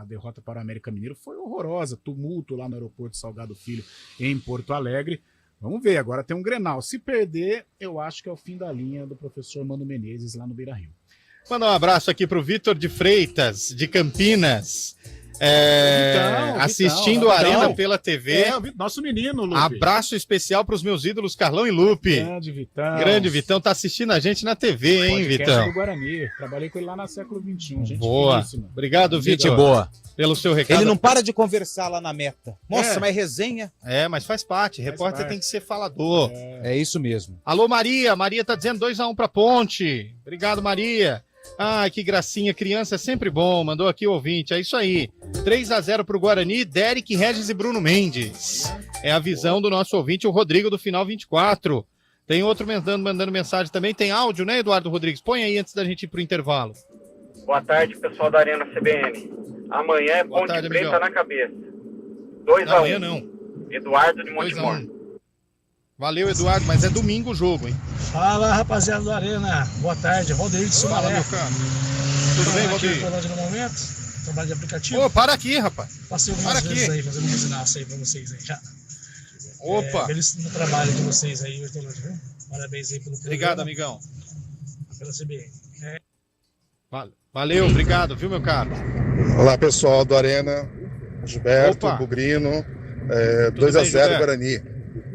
derrota para o América Mineiro foi horrorosa. Tumulto lá no aeroporto Salgado Filho, em Porto Alegre. Vamos ver, agora tem um Grenal. Se perder, eu acho que é o fim da linha do professor Mano Menezes lá no Beira-Rio. Mandar um abraço aqui pro Vitor de Freitas, de Campinas. Assistindo a Arena pela TV. Nosso menino, Lupe. Abraço especial pros meus ídolos Carlão e Lupe. Grande Vitão. Tá assistindo a gente na TV, hein, Vitão? Do Guarani. Trabalhei com ele lá na século XXI. Gente boa. Finíssima. Obrigado, Vitor. Gente boa. Pelo seu recado. Ele não para de conversar lá na meta. Nossa, mas resenha. Mas faz parte. Repórter tem que ser falador. É isso mesmo. Alô, Maria. Maria tá dizendo 2-1 pra Ponte. Obrigado, Maria. Ah, que gracinha. Criança é sempre bom. Mandou aqui o ouvinte. É isso aí. 3-0 pro Guarani. Derek, Regis e Bruno Mendes. É a visão do nosso ouvinte, o Rodrigo do Final 24. Tem outro mandando mensagem também. Tem áudio, né, Eduardo Rodrigues? Põe aí antes da gente ir pro intervalo. Boa tarde, pessoal da Arena CBN. Amanhã é Ponte Preta na cabeça. 2-1. Amanhã não. Eduardo de Montemor. Valeu, Eduardo, mas é domingo o jogo, hein? Fala, rapaziada da Arena. Boa tarde, Valdeir de Sumaré. Fala, meu cara. Tudo bem, Valdeir? No momento, trabalho de aplicativo. Ô, para aqui, rapaz. Passei algumas vezes aí, fazendo um resinaço aí pra vocês aí já. Opa! Feliz no trabalho de vocês aí, Hortolândia, viu? Parabéns aí pelo programa. Obrigado, amigão. Pela CBN. Valeu, obrigado, viu, meu caro? Olá, pessoal do Arena, Gilberto, Bugrino, 2-0 Guarani.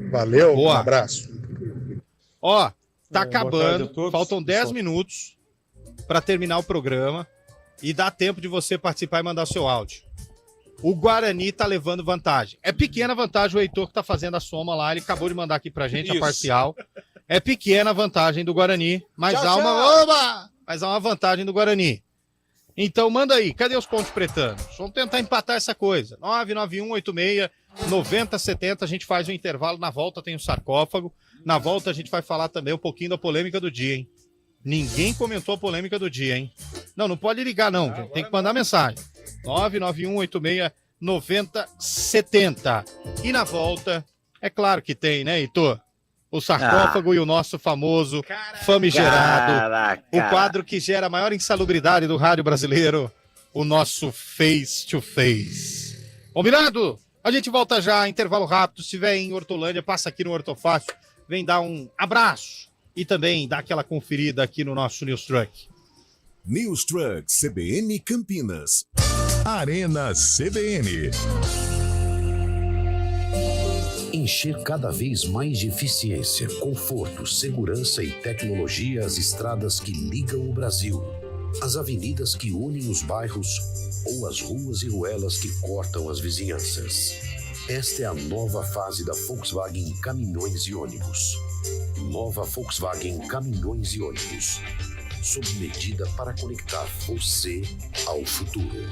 Valeu, boa. Um abraço. Ó, tá acabando, faltam 10 minutos para terminar o programa e dá tempo de você participar e mandar seu áudio. O Guarani tá levando vantagem. É pequena vantagem, o Heitor que tá fazendo a soma lá, ele acabou de mandar aqui pra gente a parcial. É pequena a vantagem do Guarani, mas mas há uma vantagem do Guarani. Então manda aí, cadê os pontos pretanos? Vamos tentar empatar essa coisa. 99186-9070, a gente faz um intervalo, na volta tem o sarcófago, na volta a gente vai falar também um pouquinho da polêmica do dia, hein? Ninguém comentou a polêmica do dia, hein? Não pode ligar não, tem que mandar mensagem. 99186-9070. E na volta, é claro que tem, né, Heitor? O sarcófago e o nosso famoso famigerado, o quadro que gera a maior insalubridade do rádio brasileiro, o nosso Face to Face. Combinado? A gente volta já, intervalo rápido. Se estiver em Hortolândia, passa aqui no Hortofácil, vem dar um abraço e também dá aquela conferida aqui no nosso News Truck. News Truck CBN Campinas. Arena CBN. Encher cada vez mais de eficiência, conforto, segurança e tecnologia as estradas que ligam o Brasil, as avenidas que unem os bairros ou as ruas e ruelas que cortam as vizinhanças. Esta é a nova fase da Volkswagen Caminhões e Ônibus. Nova Volkswagen Caminhões e Ônibus. Sob medida para conectar você ao futuro.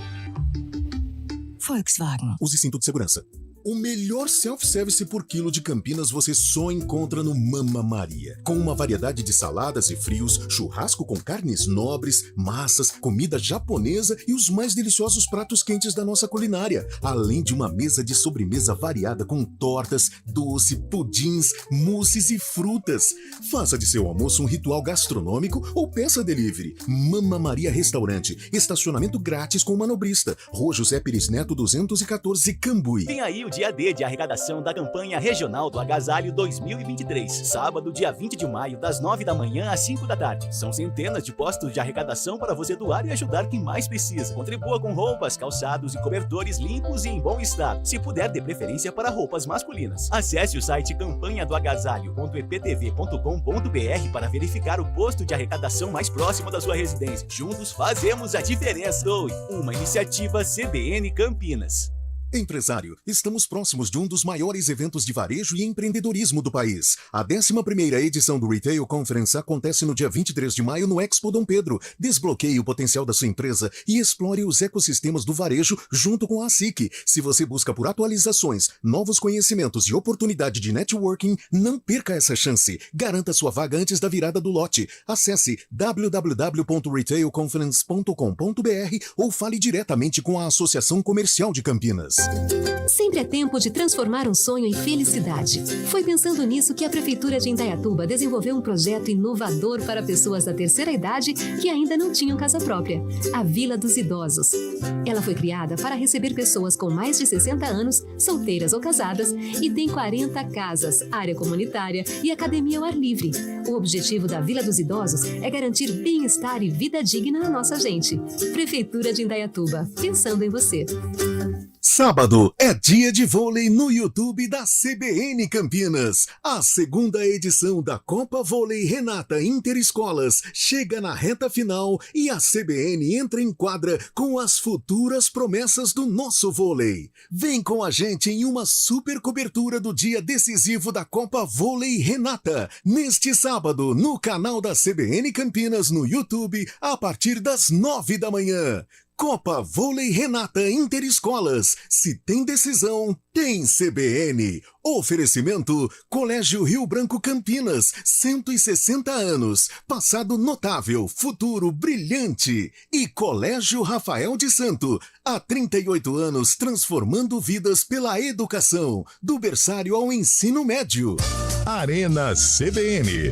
Volkswagen. Use cinto de segurança. O melhor self-service por quilo de Campinas você só encontra no Mama Maria. Com uma variedade de saladas e frios, churrasco com carnes nobres, massas, comida japonesa e os mais deliciosos pratos quentes da nossa culinária. Além de uma mesa de sobremesa variada com tortas, doce, pudins, mousses e frutas. Faça de seu almoço um ritual gastronômico ou peça delivery. Mama Maria Restaurante. Estacionamento grátis com manobrista. Rua José Pires Neto 214, Cambuí. Tem aí o dia D de arrecadação da campanha regional do Agasalho 2023. Sábado, dia 20 de maio, das 9 da manhã às 5 da tarde. São centenas de postos de arrecadação para você doar e ajudar quem mais precisa. Contribua com roupas, calçados e cobertores limpos e em bom estado. Se puder, dê preferência para roupas masculinas. Acesse o site campanhadoagasalho.eptv.com.br para verificar o posto de arrecadação mais próximo da sua residência. Juntos fazemos a diferença. Doe, uma iniciativa CBN Campinas. Empresário, estamos próximos de um dos maiores eventos de varejo e empreendedorismo do país. A 11ª edição do Retail Conference acontece no dia 23 de maio no Expo Dom Pedro. Desbloqueie o potencial da sua empresa e explore os ecossistemas do varejo junto com a SIC. Se você busca por atualizações, novos conhecimentos e oportunidade de networking, não perca essa chance. Garanta sua vaga antes da virada do lote. Acesse www.retailconference.com.br ou fale diretamente com a Associação Comercial de Campinas. Sempre é tempo de transformar um sonho em felicidade. Foi pensando nisso que a Prefeitura de Indaiatuba desenvolveu um projeto inovador para pessoas da terceira idade que ainda não tinham casa própria, a Vila dos Idosos. Ela foi criada para receber pessoas com mais de 60 anos, solteiras ou casadas, e tem 40 casas, área comunitária e academia ao ar livre. O objetivo da Vila dos Idosos é garantir bem-estar e vida digna à nossa gente. Prefeitura de Indaiatuba, pensando em você. Sábado é dia de vôlei no YouTube da CBN Campinas. A segunda edição da Copa Vôlei Renata Interescolas chega na reta final e a CBN entra em quadra com as futuras promessas do nosso vôlei. Vem com a gente em uma super cobertura do dia decisivo da Copa Vôlei Renata, neste sábado, no canal da CBN Campinas no YouTube, a partir das 9 da manhã. Copa Vôlei Renata Interescolas. Se tem decisão, tem CBN. Oferecimento Colégio Rio Branco Campinas, 160 anos. Passado notável, futuro brilhante. E Colégio Rafael de Santo, há 38 anos transformando vidas pela educação, do berçário ao ensino médio. Arena CBN.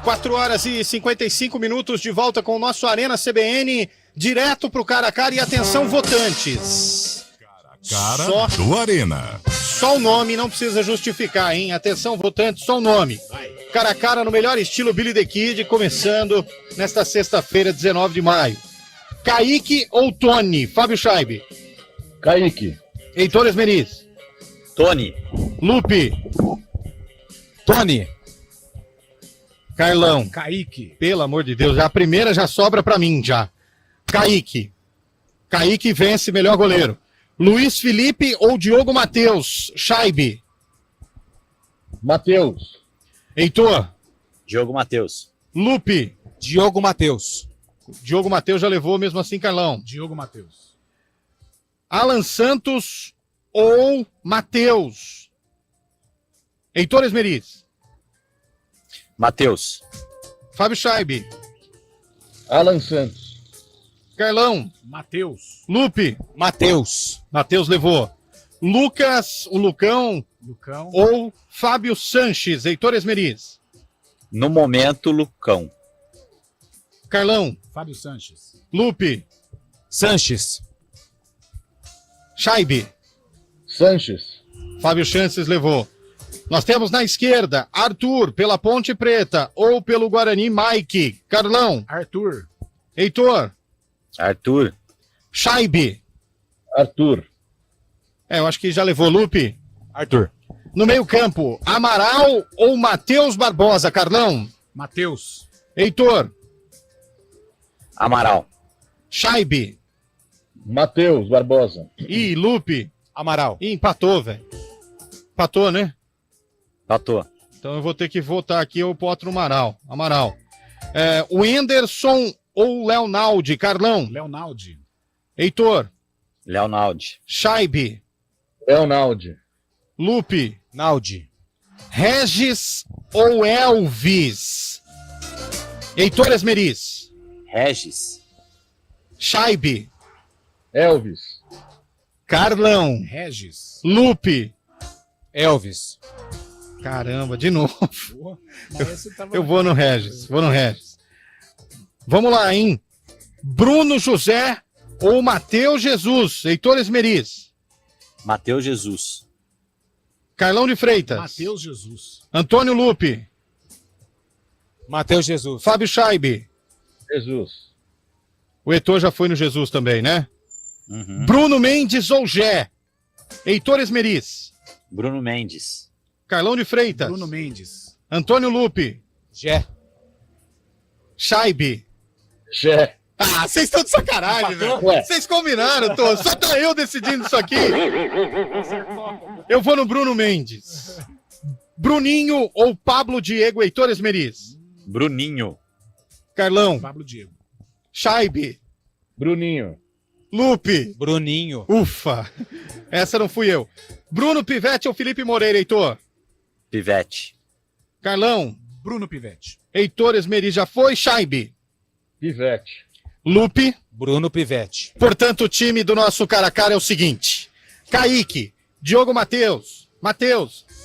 4 horas e 55 minutos de volta com o nosso Arena CBN, direto pro cara a cara. E atenção, votantes. Cara do Arena. Só o nome, não precisa justificar, hein? Atenção, votantes, só o nome. Cara a cara no melhor estilo Billy the Kid, começando nesta sexta-feira, 19 de maio. Kaique ou Tony? Fábio Scheibe. Kaique. Heitor Esmeriz. Tony. Lupe. Tony. Carlão. Kaique. Pelo amor de Deus, a primeira já sobra pra mim, já. Kaique. Kaique vence, melhor goleiro. Luiz Felipe ou Diogo Matheus? Scheibe. Matheus. Heitor. Diogo Matheus. Lupe. Diogo Matheus. Diogo Matheus já levou, mesmo assim, Carlão. Diogo Matheus. Alan Santos ou Matheus? Heitor Esmeriz. Matheus. Fábio Scheibe. Alan Santos. Carlão. Matheus. Lupe. Matheus. Matheus levou. Lucas, o Lucão. Lucão. Ou Fábio Sanches. Heitor Esmeriz. No momento, Lucão. Carlão. Fábio Sanches. Lupe. Sanches. Scheibe. Sanches. Fábio Sanches levou. Nós temos na esquerda Arthur pela Ponte Preta ou pelo Guarani, Mike. Carlão. Arthur. Heitor. Arthur. Scheibe. Arthur. Eu acho que já levou. Lupe. Arthur. No meio campo, Amaral ou Matheus Barbosa. Carlão. Matheus. Heitor. Amaral. Scheibe. Matheus Barbosa. E Lupe. Amaral. Ih, empatou, velho. Empatou, né? Empatou. Então eu vou ter que votar aqui, eu boto no Amaral. Amaral. O Enderson ou Leonaldi? Carlão. Leonaldi. Heitor. Leonaldi. Scheibe. Leonaldi. Lupe. Naldi. Regis ou Elvis? Heitor Esmeriz. Regis. Scheibe. Elvis. Carlão. Regis. Lupe. Elvis. Caramba, de novo. Porra, Eu vou no Regis. Vou no Regis. Vamos lá, hein? Bruno José ou Matheus Jesus? Heitor Esmeriz. Matheus Jesus. Carlão de Freitas. Matheus Jesus. Antônio Lupe. Matheus Jesus. Fábio Scheibe. Jesus. O Heitor já foi no Jesus também, né? Uhum. Bruno Mendes ou Gé? Heitor Esmeriz. Bruno Mendes. Carlão de Freitas. Bruno Mendes. Antônio Lupe. Gé. Scheibe. Gé. Ah, vocês estão de sacanagem, velho. Vocês combinaram, tô. Só tá eu decidindo isso aqui. Eu vou no Bruno Mendes. Bruninho ou Pablo Diego Heitor Esmeriz? Bruninho. Carlão. Pablo Diego. Scheibe. Bruninho. Lupe. Bruninho. Ufa. Essa não fui eu. Bruno Pivetti ou Felipe Moreira, Heitor? Pivete. Carlão. Bruno Pivetti. Heitor Esmeriz já foi. Scheibe. Pivete. Lupe. Bruno Pivetti. Portanto, o time do nosso cara a cara é o seguinte: Kaique, Diogo Matheus,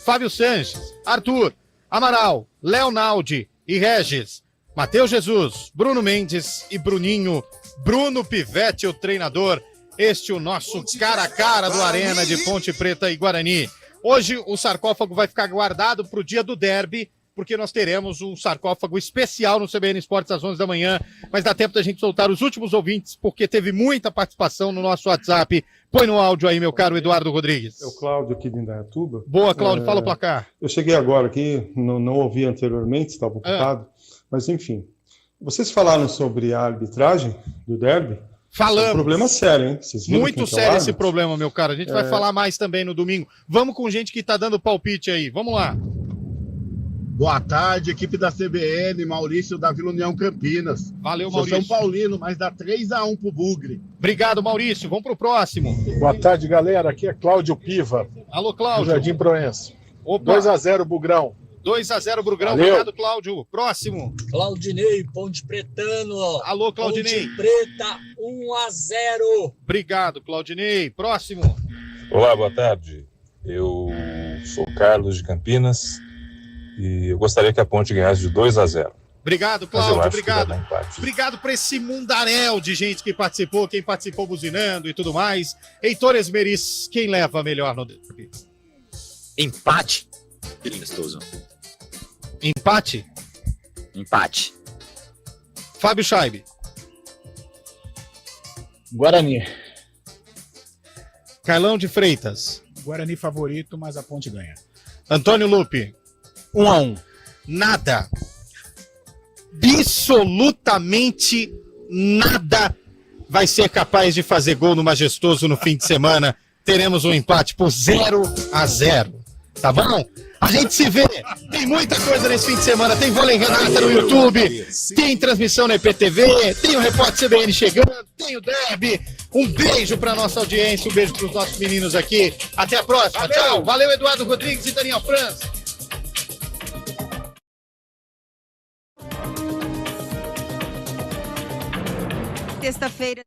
Fábio Sanches, Arthur, Amaral, Leonaldi e Regis, Matheus Jesus, Bruno Mendes e Bruninho, Bruno Pivetti, o treinador. Este o nosso cara a cara do Arena de Ponte Preta e Guarani. Hoje o sarcófago vai ficar guardado para o dia do derby, porque nós teremos um sarcófago especial no CBN Esportes às 11 da manhã, mas dá tempo da gente soltar os últimos ouvintes, porque teve muita participação no nosso WhatsApp. Põe no áudio aí, meu caro Eduardo Rodrigues. É o Cláudio aqui de Indaiatuba. Boa, Cláudio, fala o placar. Eu cheguei agora aqui, não ouvi anteriormente, estava ocupado, mas enfim. Vocês falaram sobre a arbitragem do derby? Falamos. É um problema sério, hein? Vocês viram Muito quem sério é esse problema, meu caro. A gente vai falar mais também no domingo. Vamos com gente que tá dando palpite aí. Vamos lá. Boa tarde, equipe da CBN, Maurício da Vila União Campinas. Valeu, Sou Maurício. São Paulino, mas dá 3-1 pro Bugre. Obrigado, Maurício. Vamos pro próximo. Boa tarde, galera. Aqui é Cláudio Piva. Alô, do Cláudio. Jardim Proença. Opa. 2-0, Bugrão. 2-0, Brugrão. Valeu. Obrigado, Cláudio. Próximo. Claudinei, Ponte Pretano. Alô, Claudinei. Ponte Preta, 1-0. Obrigado, Claudinei. Próximo. Olá, boa tarde. Eu sou o Carlos de Campinas e eu gostaria que a Ponte ganhasse de 2-0. Obrigado, Mas eu Cláudio. acho que Obrigado. vai dar empate. Obrigado por esse mundaréu de gente que participou, quem participou buzinando e tudo mais. Heitor Esmeriz, quem leva melhor no derby? Empate. Gostoso. Empate? Empate. Fábio Scheibe. Guarani. Carlão de Freitas. Guarani favorito, mas a Ponte ganha. Antônio Lupe. 1-1. Nada. Absolutamente nada vai ser capaz de fazer gol no Majestoso no fim de semana. Teremos um empate por 0-0. Tá bom? A gente se vê. Tem muita coisa nesse fim de semana. Tem Vôlei Renata no YouTube. Tem transmissão na IPTV. Tem o Repórter CBN chegando. Tem o derby. Um beijo pra nossa audiência. Um beijo pros nossos meninos aqui. Até a próxima. Valeu. Tchau. Valeu, Eduardo Rodrigues e Daniel França. Sexta-feira.